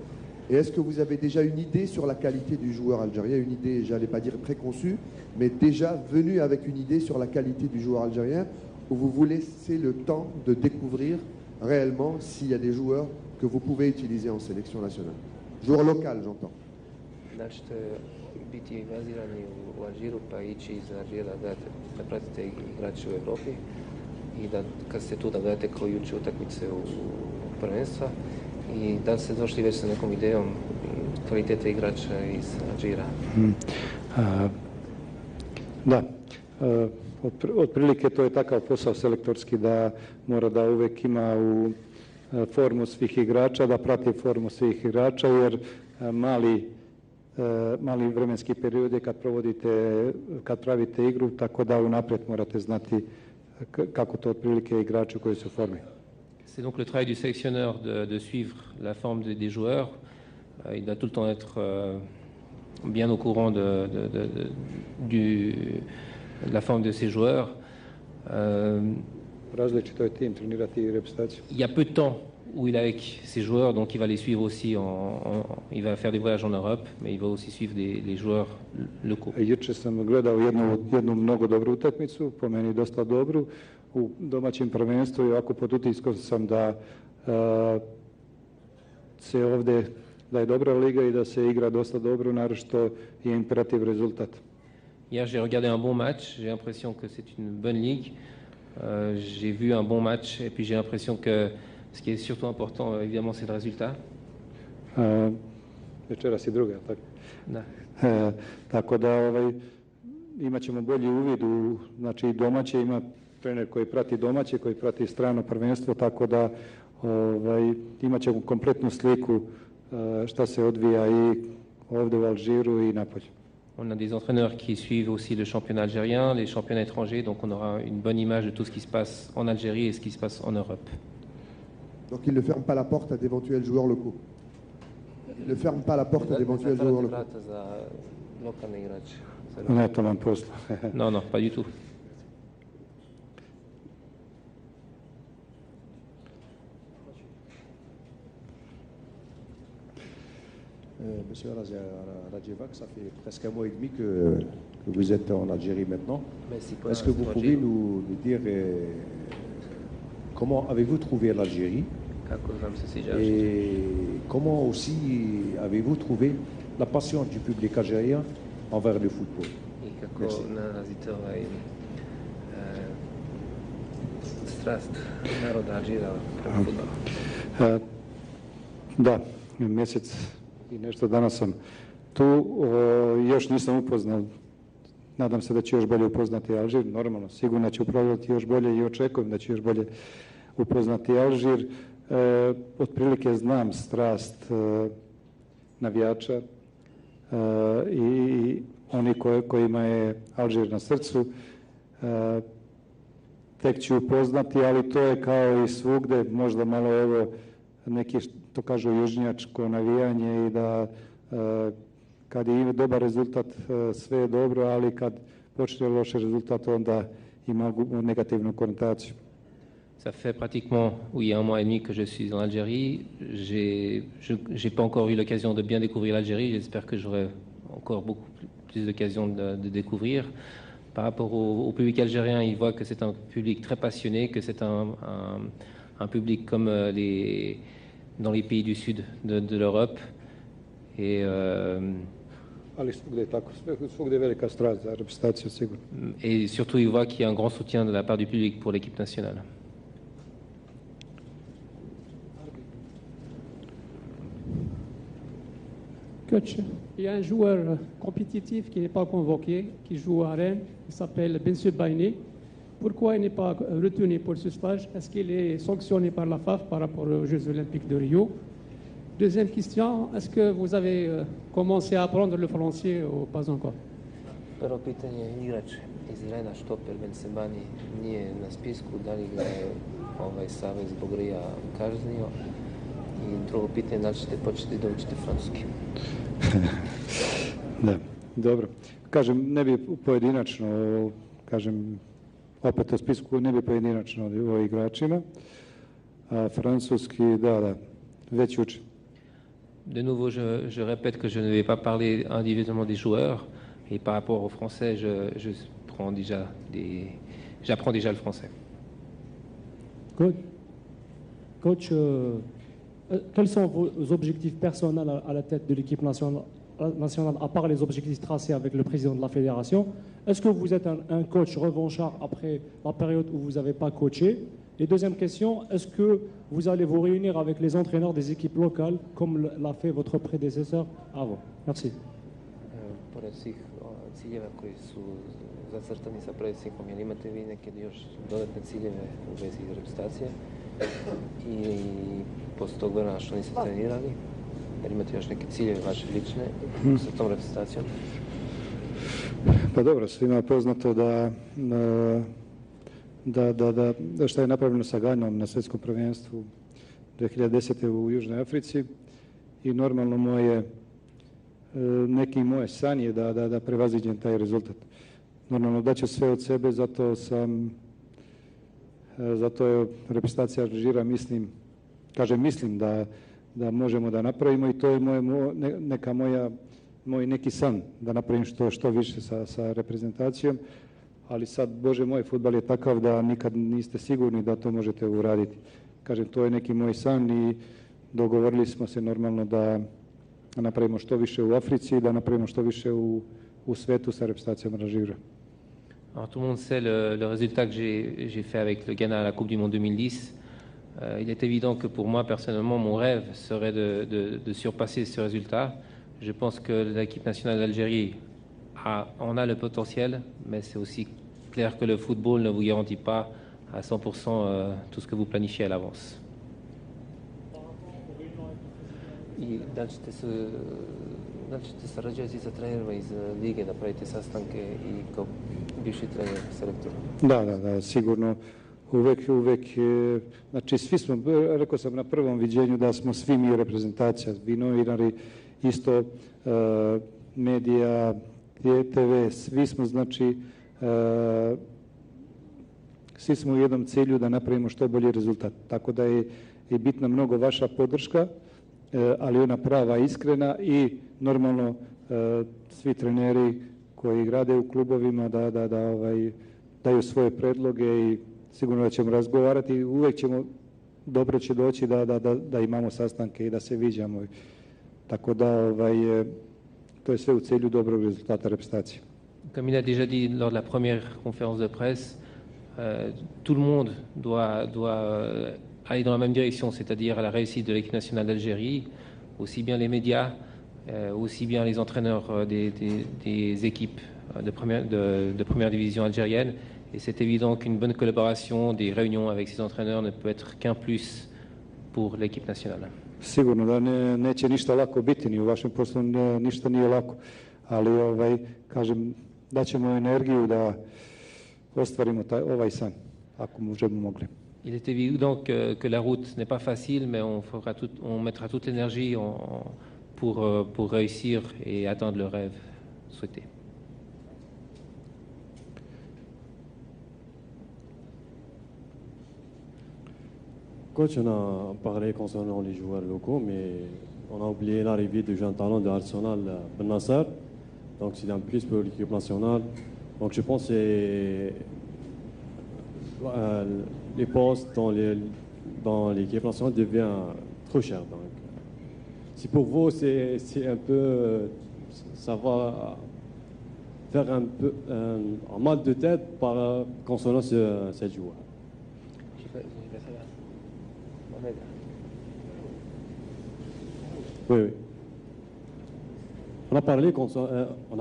Et est-ce que vous avez déjà une idée sur la qualité du joueur algérien, une idée, j'allais pas dire préconçue, mais déjà venue avec une idée sur la qualité du joueur algérien, ou vous vous laissez le temps de découvrir réellement s'il y a des joueurs que vous pouvez utiliser en sélection nationale? Joueur local, j'entends. Da li ćete biti bazirani u Alžiru pa ići iz Alžira da pratite igrače u Evropi i da kad ste tu da gledate kao juče utakmice u prvenstva i da ste došli već sa nekom idejom kvalitete igrača iz Alžira? Da, otprilike to je takav posao selektorski da mora da uvek ima u formu svih igrača, da prati formu svih igrača, jer mali vremenski period je kad pravite igru, tako da unaprijed morate znati kako to otprilike igrači koji su u formi. C'est donc le travail du sélectionneur de suivre la forme des joueurs. Il doit tout le temps être bien au courant de la forme de ses joueurs. Različito je tim trenirati reprezentaciju. Il y a peu de temps où il est avec ses joueurs, donc il va les suivre aussi. Il va faire des voyages en Europe, mais il va aussi suivre les joueurs locaux. Juče sam gledao jednu mnogo dobru utakmicu, po meni dosta dobru, u domaćem prvenstvu i ovako pod utiskom sam da se ovdje, da je dobra liga i da se igra dosta dobro, naročito je imperativ rezultat. Hier, j'ai regardé un bon match, j'ai l'impression que c'est une bonne ligue. J'ai vu un bon match et puis j'ai l'impression que ce qui est surtout important, évidemment, c'est le résultat. Večeras i druga, tako? Da. Tako da imat ćemo bolji uvid u, znači i domaće, ima trener koji prati domaće, koji prati strano prvenstvo, tako da imat ćemo kompletnu sliku šta se odvija i ovdje u Alžiru i napolju. On a des entraîneurs qui suivent aussi le championnat algérien, les championnats étrangers, donc on aura une bonne image de tout ce qui se passe en Algérie et ce qui se passe en Europe. Donc il ne ferme pas la porte à d'éventuels joueurs locaux. Il ne ferme pas la porte à d'éventuels joueurs locaux. Ne, to vam posla. Non, non, pas du tout. Monsieur Radjevac, ça fait presque un mois et demi que vous êtes en Algérie maintenant. Est-ce que vous pouvez nous dire comment avez-vous trouvé l'Algérie et comment aussi avez-vous trouvé la passion du public algérien envers le football? Merci. Da, mjesec i nešto danas sam tu, još nisam upoznao, nadam se da ću još bolje upoznati Alžir, normalno, sigurno ću upravljati još bolje i očekujem da ću još bolje upoznati Alžir. Otprilike znam strast navijača i oni kojima je Alžir na srcu. Tek ću upoznati, ali to je kao i svugde, možda malo evo neki to kažu južnjačko navijanje i da kad je dobar rezultat sve je dobro, ali kad počne loš rezultat onda ima negativnu konotaciju. Ça fait pratiquement, oui, un mois et demi que je suis en Algérie. J'ai pas encore eu l'occasion de bien découvrir l'Algérie. J'espère que j'aurai encore beaucoup plus d'occasions de découvrir. Par rapport au public algérien, il voit que c'est un public très passionné, que c'est un public comme dans les pays du sud de l'Europe. Et surtout, il voit qu'il y a un grand soutien de la part du public pour l'équipe nationale. Coach, il y a un joueur compétitif qui n'est pas convoqué, qui joue à Rennes, il s'appelle Bensu Baini. Pourquoi il n'est pas retenu pour ce stage? Est-ce qu'il est sanctionné par la FAF par rapport aux Jeux Olympiques de Rio? Deuxième question, est-ce que vous avez commencé à apprendre le français ou pas encore? Prvo pitanje, igrač iz Rena, štoper Bensebani, nije na spisku, da li ga je savez zbog Rija kaznio? I drugo pitanje, da li ćete početi da učite francuski? Da, dobro. Kažem, ne bi pojedinačno, kažem, opet u spisku ne bi pojedinačno o igračima. A francuski, da, već učim. De nouveau, je répète que je ne vais pas parler individuellement des joueurs. Et par rapport aux Français, j'apprends déjà le français. Coach, quels sont vos objectifs personnels à la tête de l'équipe nationale, à part les objectifs tracés avec le président de la fédération? Est-ce que vous êtes un coach revanchard après la période où vous n'avez pas coaché? Et deuxième question, est-ce que vous allez vous réunir avec les entraîneurs des équipes locales comme l'a fait votre prédécesseur avant? Merci. Pored svih ciljeva koji su zacrtani sa predsjednikom, jel imate vi neke još dodatne ciljeve u vezi reprezentacije i posle tog vremena što niste trenirali, jer imate još neke ciljeve vaše lične sa tom reprezentacijom? Pa dobro, svima je poznato da šta je napravljeno sa Ganom na svjetskom prvenstvu 2010. u Južnoj Africi i normalno neki moje san je da prevaziđem taj rezultat. Normalno daću sve od sebe, zato je reprezentacija Alžira, mislim da možemo da napravimo i to je moj neki san da napravim što više sa reprezentacijom, ali sad, Bože moj, fudbal je takav da nikad niste sigurni da to možete uraditi. Kažem, to je neki moj san i dogovorili smo se normalno da napravimo što više u Africi i da napravimo što više u svetu sa reprezentacijom Alžira. Alors, tout le monde sait le résultat que j'ai fait avec le Ghana à la Coupe du Monde 2010. Il est évident que pour moi, personnellement, mon rêve serait de surpasser ce résultat. Je pense que l'équipe nationale d'Algérie en a le potentiel, mais c'est aussi clair que le football ne vous garantit pas à 100% tout ce que vous planifiez à l'avance. I da li ćete sarađivati sa trenerima iz lige da pravite sastanke i kao bivši trener selektora? Da, sigurno. Uvek, znači svi smo, rekao sam na prvom viđenju da smo svi mi reprezentacija, vi novinari, isto medija, TV, svi smo znači, svi smo u jednom cilju da napravimo što bolji rezultat. Tako da je bitna mnogo vaša podrška, ali ona prava, iskrena i normalno svi treneri koji rade u klubovima da daju svoje predloge i sigurno da ćemo razgovarati i uvek dobro će doći da imamo sastanke i da se viđamo. Tako da to je sve u cilju dobrog rezultata reprezentacije. Comme il a déjà dit lors de la première conférence de presse, tout le monde doit aller dans la même direction, c'est-à-dire à la réussite de l'équipe nationale d'Algérie, aussi bien les médias, aussi bien les entraîneurs des équipes de première division algérienne. Et c'est évident qu'une bonne collaboration, des réunions avec ces entraîneurs ne peut être qu'un plus pour l'équipe nationale. Sigurno da neće ništa lako biti, ni u vašem poslu ništa nije lako, ali kažem, daćemo energiju da ostvarimo ovaj san, ako možemo mogli. Il est évident que la route n'est pas facile, mais on mettra toute l'énergie pour réussir et atteindre le rêve souhaité. Coach, on a parlé concernant les joueurs locaux, mais on a oublié l'arrivée de jeunes talents de Arsenal, Ben Nasser. Donc c'est un plus pour l'équipe nationale. Donc je pense que les postes dans l'équipe nationale deviennent trop chers. Donc, si pour vous, c'est un peu, ça va faire un peu un mal de tête concernant ces joueurs. Oui. On a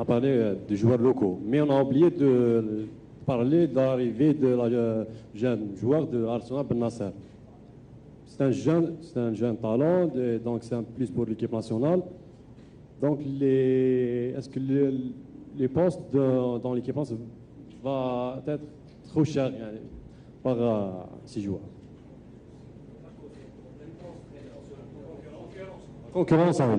parlé des joueurs locaux, mais on a oublié de parler de l'arrivée de la jeune joueur de Arsenal, Ben Nasser. C'est un jeune talent, donc c'est un plus pour l'équipe nationale. Donc, est-ce que les postes dans l'équipe nationale vont être trop chers par ces joueurs? Concurrence, oui. On a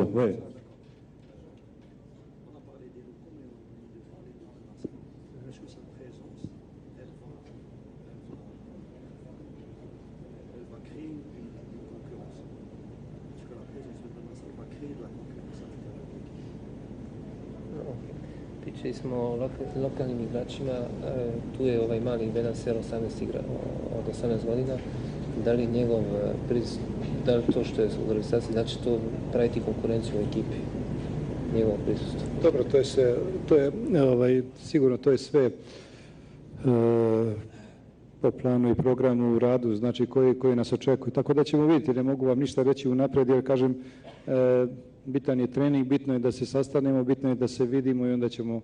parlé des locaux, mais on oublie de parler de Ben Nasser. Est-ce que sa présence, elle va créer une concurrence? Est-ce que la présence de Ben Nasser va créer Pričali smo o lokalnim igračima, tu je ovaj mali Benacer od 18 godina, da li njegov da li to što je u reprezentaciji, znači to praviti konkurenciju u ekipi, njegov prisustvo? Dobro, to je sve, sigurno to je sve po planu i programu u radu, znači koji nas očekuju. Tako da ćemo vidjeti, ne mogu vam ništa reći unaprijed, jer kažem, bitan je trening, bitno je da se sastanemo, bitno je da se vidimo i onda ćemo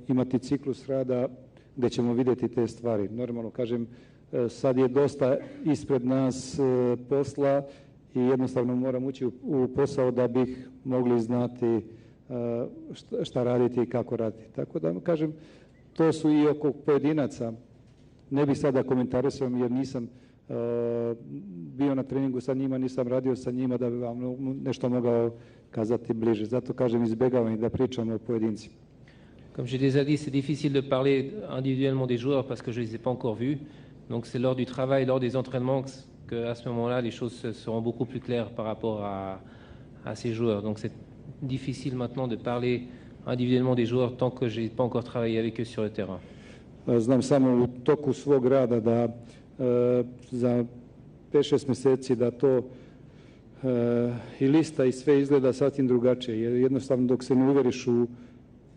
imati ciklus rada gdje ćemo vidjeti te stvari. Normalno, kažem, sad je dosta ispred nas posla i jednostavno moram ući u posao da bih mogli znati šta raditi i kako raditi. Tako da, kažem, to su i oko pojedinaca. Ne bih sada komentarisao jer nisam bio na treningu sa njima, nisam radio sa njima da bi vam nešto mogao kazati bliže. Zato kažem, izbjegavam i da pričamo o pojedincima. Comme j'ai déjà dit, c'est difficile de parler individuellement des joueurs parce que je ne les ai pas encore vus. Donc c'est lors du travail, lors des entraînements qu'à ce moment-là, les choses seront beaucoup plus claires par rapport à ces joueurs. Donc c'est difficile maintenant de parler individuellement des joueurs tant que je n'ai pas encore travaillé avec eux sur le terrain. Znam samo u toku svog rada da za 5-6 mjeseci da to i lista i sve izgleda sasvim drugačije. Jer jednostavno dok se ne uveriš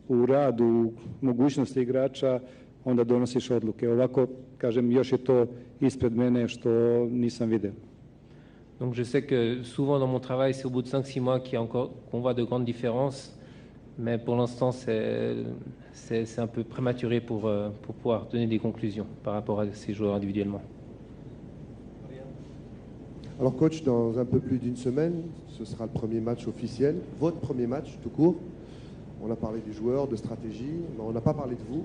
u radu, u mogućnosti igrača, onda donosiš odluke. Ovako, kažem, još je to ispred mene što nisam vidio. Donc je sais que souvent dans mon travail, c'est au bout de 5-6 mois qu'on voit de grandes différences, mais pour l'instant, c'est un peu prématuré pour pouvoir donner des conclusions par rapport à ces joueurs individuellement. Alors coach, dans un peu plus d'une semaine, ce sera le premier match officiel, votre premier match tout court. On a parlé des joueurs, de stratégie, mais on n'a pas parlé de vous.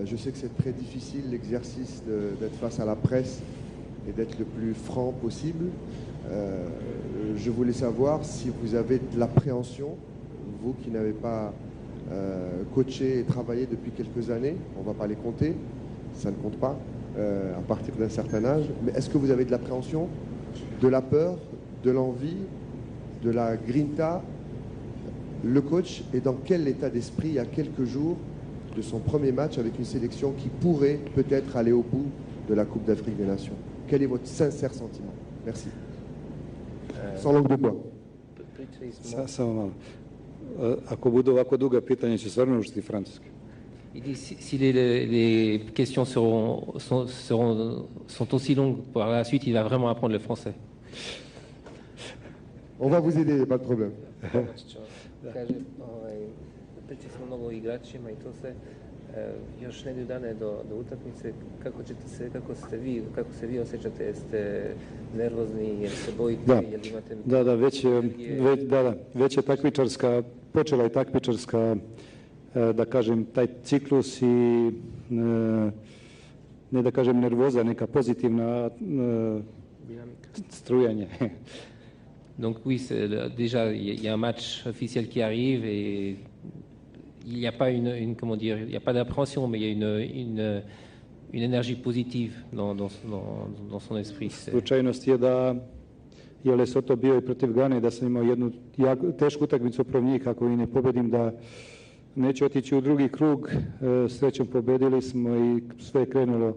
Je sais que c'est très difficile l'exercice d'être face à la presse et d'être le plus franc possible. Je voulais savoir si vous avez de l'appréhension, vous qui n'avez pas coaché et travaillé depuis quelques années, on ne va pas les compter, ça ne compte pas à partir d'un certain âge, mais est-ce que vous avez de l'appréhension, de la peur, de l'envie, de la grinta? Le coach est dans quel état d'esprit il y a quelques jours de son premier match avec une sélection qui pourrait peut-être aller au bout de la Coupe d'Afrique des Nations? Quel est votre sincère sentiment? Merci. Sans langue de bois. Samo malo. Ako budu ovako duga pitanja, će stvarno učiti francuski. Il dit si les questions sont aussi longues par la suite, il va vraiment apprendre le français. On va vous aider, pas de problème. Kaže, pričali smo mnogo o igračima i to sve, još nedelju dana je do utakmice, kako se vi osjećate, jeste nervozni, jer se bojite, jer imate... Već je takmičarska, počela je takmičarska, da kažem, taj ciklus i ne da kažem nervoza, neka pozitivna strujanje. Donc oui, déjà il y a un match officiel qui arrive et il n'y a pas comment dire, il n'y a pas d'appréhension, mais il y a une énergie positive dans son esprit. Slučajnost je da je Lesotho bio i protiv Gane, da sam imao jednu tešku utakmicu protiv njih, ako i ne pobedim da neću otići u drugi krug. Srećom pobedili smo i sve je krenulo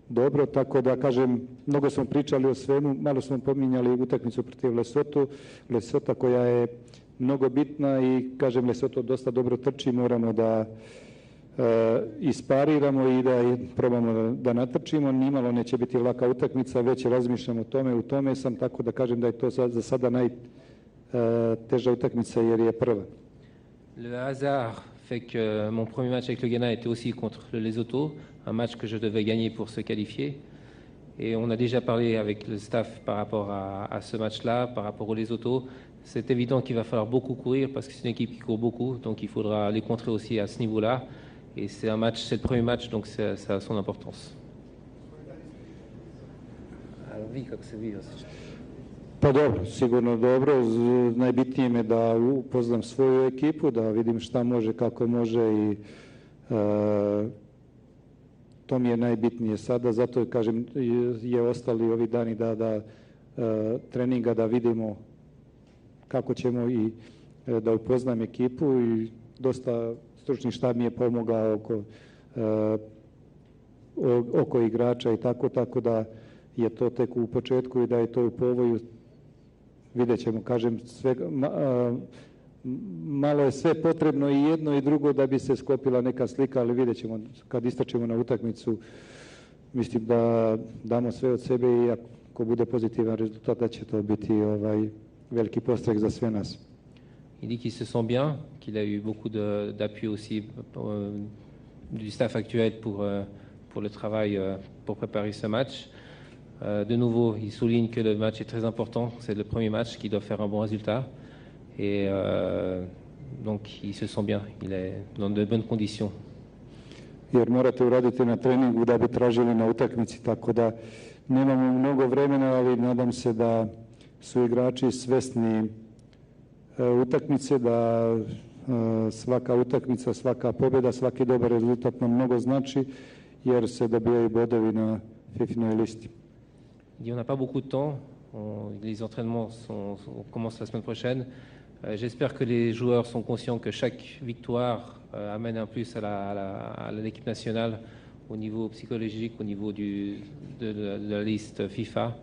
dobro, tako da kažem, mnogo smo pričali o svemu, malo smo pominjali utakmicu protiv Lesotha koja je mnogo bitna i kažem, Lesotho dosta dobro trči, moramo da ispariramo i da probamo da natrčimo. Nimalo neće biti laka utakmica, već razmišljam o tome, u tome sam, tako da kažem da je to za sada najteža utakmica jer je prva. Le hasard fait que mon premier match avec le Ghana était aussi contre le Lesotho, un match que je devais gagner pour se qualifier. Et on a déjà parlé avec le staff par rapport à ce match-là, par rapport au Lesotho. C'est évident qu'il va falloir beaucoup courir parce que c'est une équipe qui court beaucoup, donc il faudra les contrer aussi à ce niveau-là. Et c'est le premier match, donc ça a son importance. Alors, vi kako se vi osjećate? Pa dobro, sigurno dobro. Najbitnije je da upoznam svoju ekipu, da vidim šta može, kako može i to mi je najbitnije sada. Zato kažem, je ostali ovi dani da treninga da vidimo kako ćemo i da upoznam ekipu i dosta stručni štab mi je pomogao oko igrača i tako da je to tek u početku i da je to u povoju. Vidjet ćemo, kažem, malo je sve potrebno i jedno i drugo da bi se sklopila neka slika, ali vidjet ćemo kad istračimo na utakmicu. Mislim da damo sve od sebe i ako bude pozitivan rezultat da će to biti veliki postrek za sve nas. Il dit qu'il se sent bien, qu'il a eu beaucoup d'appui aussi du staff actuel pour le travail, pour préparer ce match. De nouveau, il souligne que le match est très important. C'est le premier match qui doit faire un bon résultat. Et donc, il se sent bien. Il est dans de bonnes conditions. Jer morate uraditi na treningu da bi tražili na utakmici, tako da nemamo mnogo vremena, ali nadam se da su igrači svesni utakmice, da svaka utakmica, svaka pobjeda, svaki dobar rezultat nam mnogo znači, jer se dobijaju bodovi na FIFA-noj listi. On n'a pas beaucoup de temps. Les entraînements commencent la semaine prochaine. J'espère que les joueurs sont conscients que chaque victoire amène un plus à l'équipe nationale au niveau psychologique, au niveau de la liste FIFA,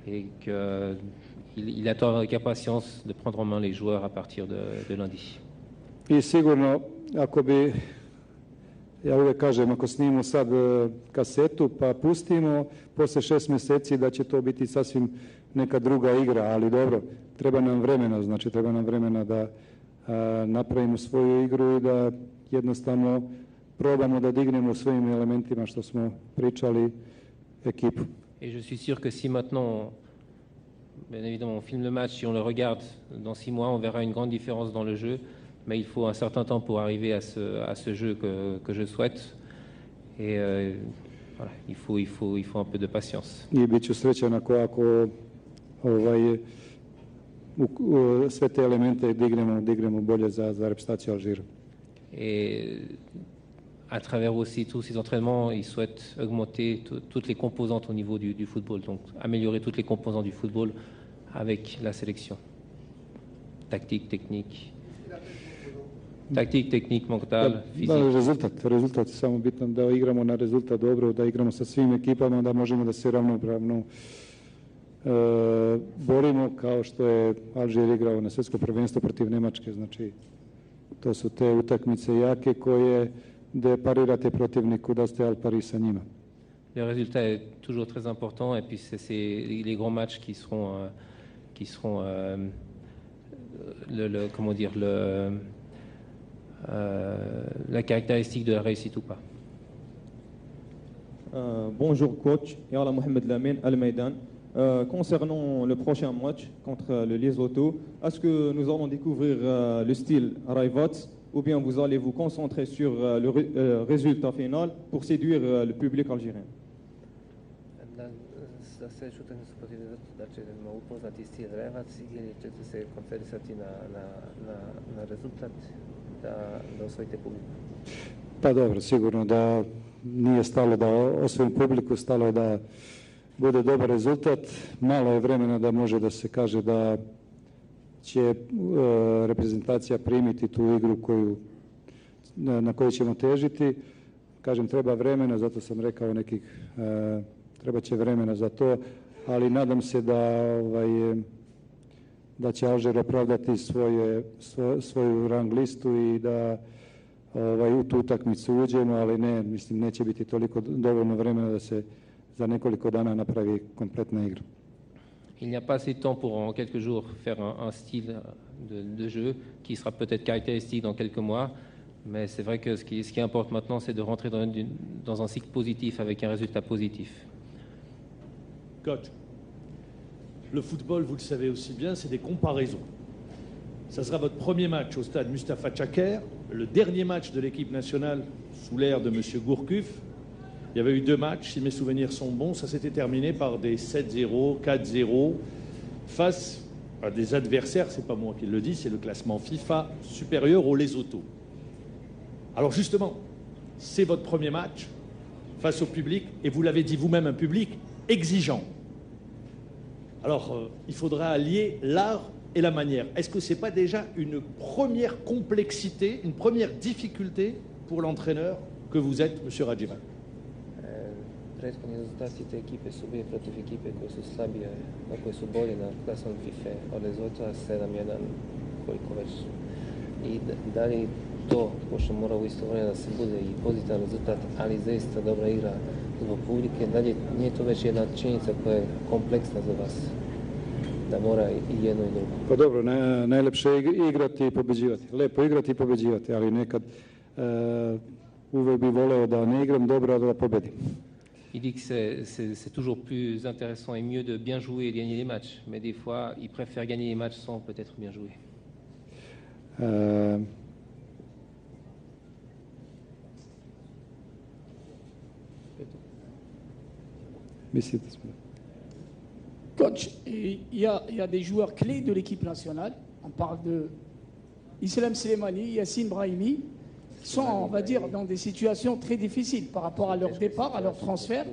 et qu'il attend avec impatience de prendre en main les joueurs à partir de lundi. I sigurno, ja uvijek kažem, ako snimimo sad kasetu pa pustimo, posle 6 mjeseci da će to biti sasvim neka druga igra, ali dobro, treba nam vremena da napravimo svoju igru i da jednostavno probamo da dignemo svojim elementima što smo pričali ekipu. Et je suis sûr que si maintenant, bien évidemment, on filme le match et on le regarde dans 6 mois, on verra une grande différence dans le jeu. Mais il faut un certain temps pour arriver à ce jeu que je souhaite. Et voilà, il faut un peu de patience. I bit ću srećan ako sve te elemente dignemo bolje za reprezentaciju Alžira. Et à travers aussi tous ces entraînements, il souhaite augmenter toutes les composantes au niveau du football. Donc améliorer toutes les composantes du football avec la sélection. Tactique, technique. Taktik, tehnik, mental, fizik. Da, rezultat je samo bitan, da igramo na rezultat dobro, da igramo sa svim ekipama, da možemo da se ravnopravno borimo kao što je Alžir igrao na svjetsko prvenstvo protiv Nemačke. Znači, to su te utakmice jake koje da parirate protivniku da ste al pari sa njima. Le résultat est toujours très important et puis c'est les grands matchs qui seront la caractéristique de la réussite ou pas. Bonjour coach, Yala Mohamed Lamine Al-Maïdan. Concernant le prochain match contre le Lesotho, est-ce que nous allons découvrir le style Raivots ou bien vous allez vous concentrer sur le résultat final pour séduire le public algérien? Da se šutanje su protiv da ćemo upoznati stil Revac ili ćete se koncentrisati na rezultat da osvojite publiku? Pa dobro, sigurno da nije stalo da osvojim publiku, stalo je da bude dobar rezultat. Malo je vremena da može da se kaže da će reprezentacija primiti tu igru na koju ćemo težiti. Kažem, treba vremena, zato sam rekao treba će vremena za to, ali nadam se da će Alžir opravdati svoju rang listu i da u tu utakmicu uđemo, ali neće biti toliko dovoljno vremena da se za nekoliko dana napravi kompletna igra. Il n'y a pas assez de temps pour en quelques jours faire un style de jeu qui sera peut-être caractéristique dans quelques mois, mais c'est vrai que ce qui importe maintenant, c'est de rentrer dans un cycle positif avec un résultat positif. Coach, le football, vous le savez aussi bien, c'est des comparaisons. Ça sera votre premier match au stade Mustapha Tchaker, le dernier match de l'équipe nationale sous l'ère de M. Gourcuff. Il y avait eu 2 matchs, si mes souvenirs sont bons, ça s'était terminé par des 7-0, 4-0, face à des adversaires, c'est pas moi qui le dis, c'est le classement FIFA supérieur au Lesotho. Alors justement, c'est votre premier match face au public, et vous l'avez dit vous-même, un public exigeant. Alors, il faudra allier l'art et la manière. Est-ce que ce n'est pas déjà une première complexité, une première difficulté pour l'entraîneur que vous êtes, M. Radjivan? Prethodni rezultati te ekipe su bili protiv ekipe koje su slabije, na koje su bolje na klasom FIFA od Lesotha 7-1, koliko već. I da li to, pošto mora u isto vrijeme da se bude i pozitivan rezultat, ali zaista dobra igra zbog publike, da li nije to već jedna činjenica koja je kompleksna za vas, da mora i jedno i drugo? Pa dobro, najlepše je igrati i pobeđivati. Lepo igrati i pobeđivati, ali nekad uvek bi voleo da ne igram dobro, a da pobedim. Il dit que c'est toujours plus intéressant et mieux de bien jouer et de gagner les matchs. Mais des fois, il préfère gagner les matchs sans peut-être bien jouer. Coach, il y a des joueurs clés de l'équipe nationale. On parle de Islam Slimani, Yassine Brahimi, qui sont, on va dire, dans des situations très difficiles par rapport à leur départ, à leur transfert.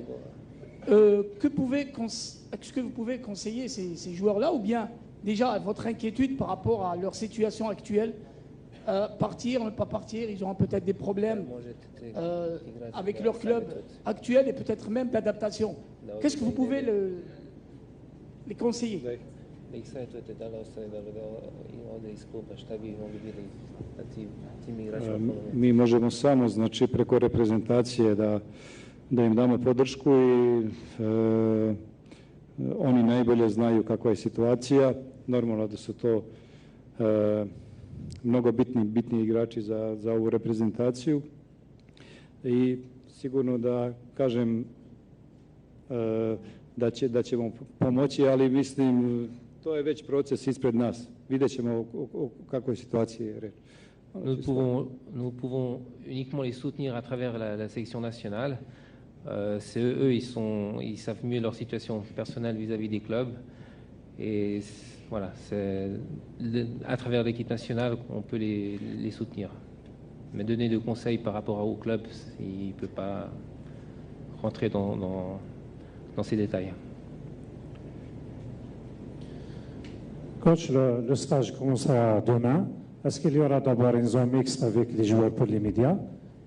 Est-ce que vous pouvez conseiller ces joueurs-là, ou bien déjà votre inquiétude par rapport à leur situation actuelle, partir, ne pas partir, ils auront peut-être des problèmes avec leur club actuel et peut-être même d'adaptation. Qu'est-ce que vous pouvez les conseiller? Mi možemo samo, znači, preko reprezentacije da im damo podršku i oni najbolje znaju kakva je situacija. Normalno da su to mnogo bitni igrači za ovu reprezentaciju i sigurno da kažem da ćemo pomoći, ali mislim to je već proces ispred nas. Vidjet ćemo o kakvoj situaciji je reč. Nous pouvons uniquement les soutenir à travers la sélection nationale. C'est eux, ils savent mieux leur situation personnelle vis-à-vis des clubs. Et voilà, à travers l'équipe nationale, on peut les soutenir. Mais donner de conseils par rapport au club, il ne peut pas rentrer dans ces détails. Coach, le stage commencera demain. Est-ce qu'il y aura d'abord une zone mixte avec les joueurs pour les médias?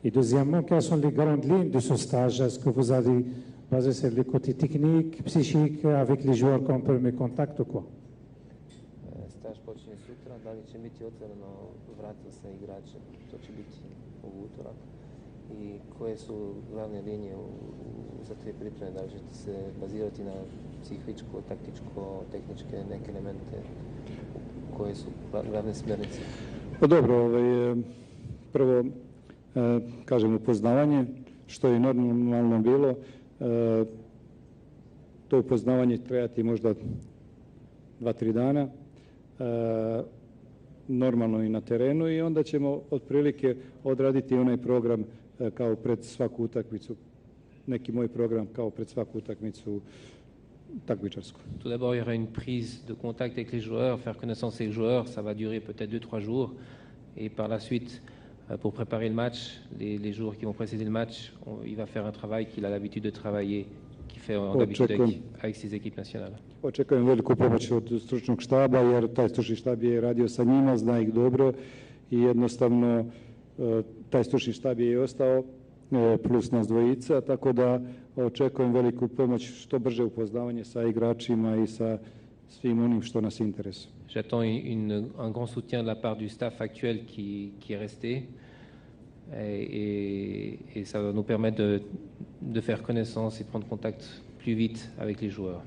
Et deuxièmement, quelles sont les grandes lignes de ce stage? Est-ce que vous avez basé sur les côtés techniques, psychiques, avec les joueurs qu'on peut me contacter ou quoi? Stage počinje sutra, da li će biti otvoreno vrata sa igračem? To će biti u utorak. I koje su glavne linije za te pripreme? Da li ćete se bazirati na psihičko, taktičko, tehničke neke elemente? Koje su glavne smjernice? Pa dobro, prvo kažem upoznavanje, što je normalno bilo. To upoznavanje trajati možda 2-3 dana, normalno i na terenu, i onda ćemo otprilike odraditi onaj program kao pred svaku utakmicu, neki moj program kao pred svaku utakmicu takmičarsku. Tout d'abord, il y aura une prise de contact avec les joueurs, faire connaissance avec les joueurs, ça va durer peut-être 2-3 jours. Et par la suite, pour préparer le match, les jours qui vont précéder le match, il va faire un travail qu'il a l'habitude de travailler, qu'il fait d'habitude avec ses équipes nationales. Očekujem veliku pomoć od stručnog štaba, jer taj stručni štab je radio sa njima, zna ih dobro i jednostavno taj stručni štab je i ostao, plus nas dvojica, tako da očekujem veliku pomoć, što brže upoznavanje sa igračima i sa svim onim što nas interesuje. J'attends un grand soutien de la part du staff actuel qui est resté et ça va nous permettre de faire connaissance et de prendre contact plus vite avec les joueurs.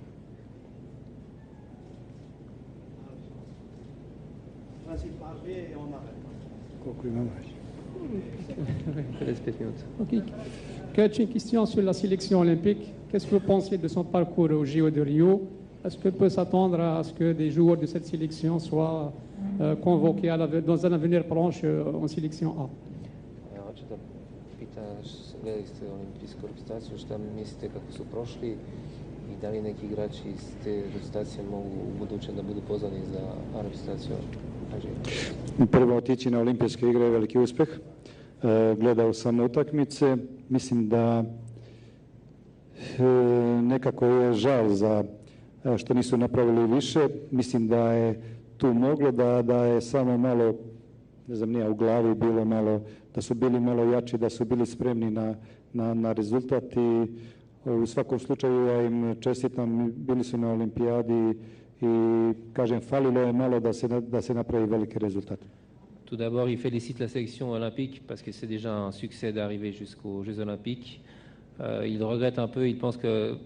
Okay. Coach, une question sur la sélection olympique. Qu'est-ce que vous pensez de son parcours au JO de Rio? Est-ce qu'on peut s'attendre à ce que des joueurs de cette sélection soient convoqués dans un avenir proche en sélection A? Hoću da pita, gledali ste olimpijsku reprezentaciju, šta mislite kako su prošli i da li neki igrači iz te reprezentacije mogu u buduće da budu pozvani za reprezentaciju? Prvo, otići na olimpijske igre je veliki uspjeh. Gledao sam utakmice, mislim da nekako je žal za što nisu napravili više. Mislim da je tu moglo, da je samo malo, ne znam, nije u glavi bilo malo, da su bili malo jači, da su bili spremni na rezultat i u svakom slučaju ja im čestitam, bili su na olimpijadi i kažem, falilo je malo da se napravi veliki rezultat. Tout d'abord, il félicite la sélection olympique parce que c'est déjà un succès d'arriver jusqu'aux Jeux olympiques. Il regrette un peu, il pense qu'il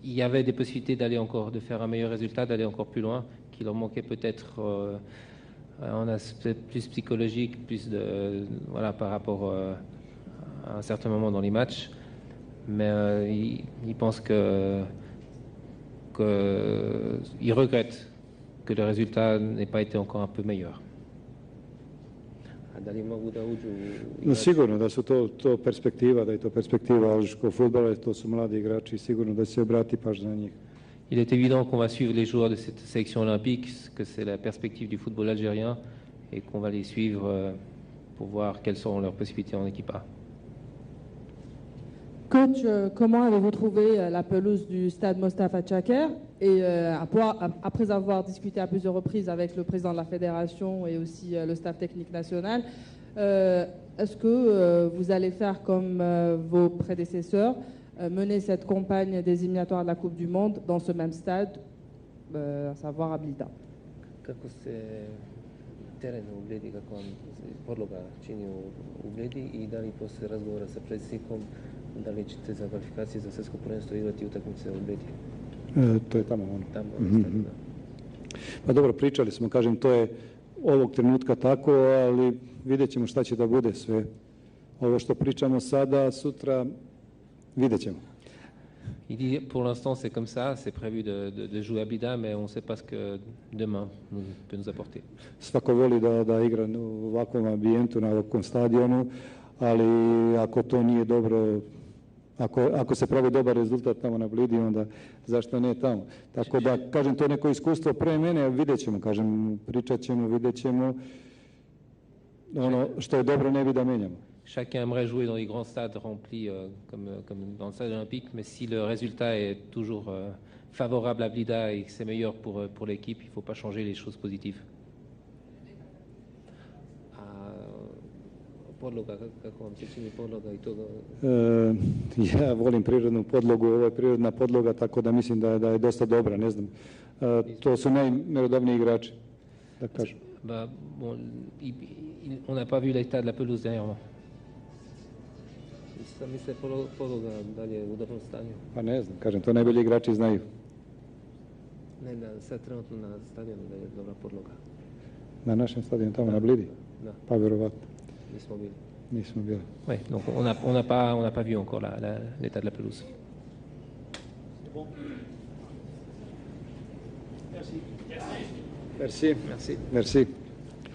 y avait des possibilités d'aller encore, de faire un meilleur résultat, d'aller encore plus loin, qu'il leur manquait peut-être un aspect plus psychologique, plus de, voilà, par rapport à un certain moment dans les matchs. Mais il pense il regrette que le résultat n'ait pas été encore un peu meilleur. No, sigurno da su to perspektiva, da je to perspektiva alžiškog fudbala, to su mladi igrači, sigurno da će se obrati pažnja na njih. Il est évident qu'on va suivre les joueurs de cette sélection olympique, que c'est la perspective du football algérien et qu'on va les suivre pour voir quelles seront leurs possibilités en équipe A. Coach, comment avez-vous trouvé la pelouse du stade Mostafa Chaker? Et après avoir discuté à plusieurs reprises avec le président de la fédération et aussi le staff technique national, est-ce que vous allez faire comme vos prédécesseurs, mener cette campagne des éliminatoires de la Coupe du Monde dans ce même stade, à savoir à Blida? Kako se teren u Bledi, kako vam podloga čini u Bledi i da li poslije razgovora sa predsjednikom, da li ćete za kvalifikacije za svjetsko prvenstvo igrati utakmice u Bledi? To je tamo ono. Tamo, da. Pa dobro, pričali smo, kažem, to je ovog trenutka tako, ali vidjet ćemo šta će da bude sve. Ovo što pričamo sada, sutra, vidjet ćemo. Il dit pour l'instant c'est comme ça, c'est prévu de jouer à Blida, mais on ne sait pas ce que demain peut nous apporter. Svako voli da igra u ovakvom ambijentu, na ovakvom stadionu, ali ako to nije dobro, ako se pravi dobar rezultat tamo na Blidi, onda zašto ne tamo. Tako da, kažem, to je neko iskustvo pre mene, vidjet ćemo, kažem, pričat ćemo, vidjet ćemo. Ono što je dobro ne bi da menjamo. Chacun aimerait jouer dans les grands stades remplis comme dans le stade olympique, mais si le résultat est toujours favorable à Blida et que c'est meilleur pour l'équipe, il ne faut pas changer les choses positives. Podloga, kako vam se čini podloga i toga? Ja volim prirodnu podlogu, ovo je prirodna podloga, tako da mislim da je dosta dobra, ne znam. To su najmerodavniji igrači, da kažem. Bon, on n'a pas vu l'état de la pelouse derrière moi. Misle podloga dalje u dobrom stanju? Pa ne znam, kažem, to najbolji igrači znaju. Ne, sad trenutno na stadionu da je dobra podloga. Na našem stadionu, tamo na Blidi? Da. Pa verovatno. Nismo bili. Oui, donc on n'a pas vu encore l'état de la pelouse. C'est bon. Merci. Merci.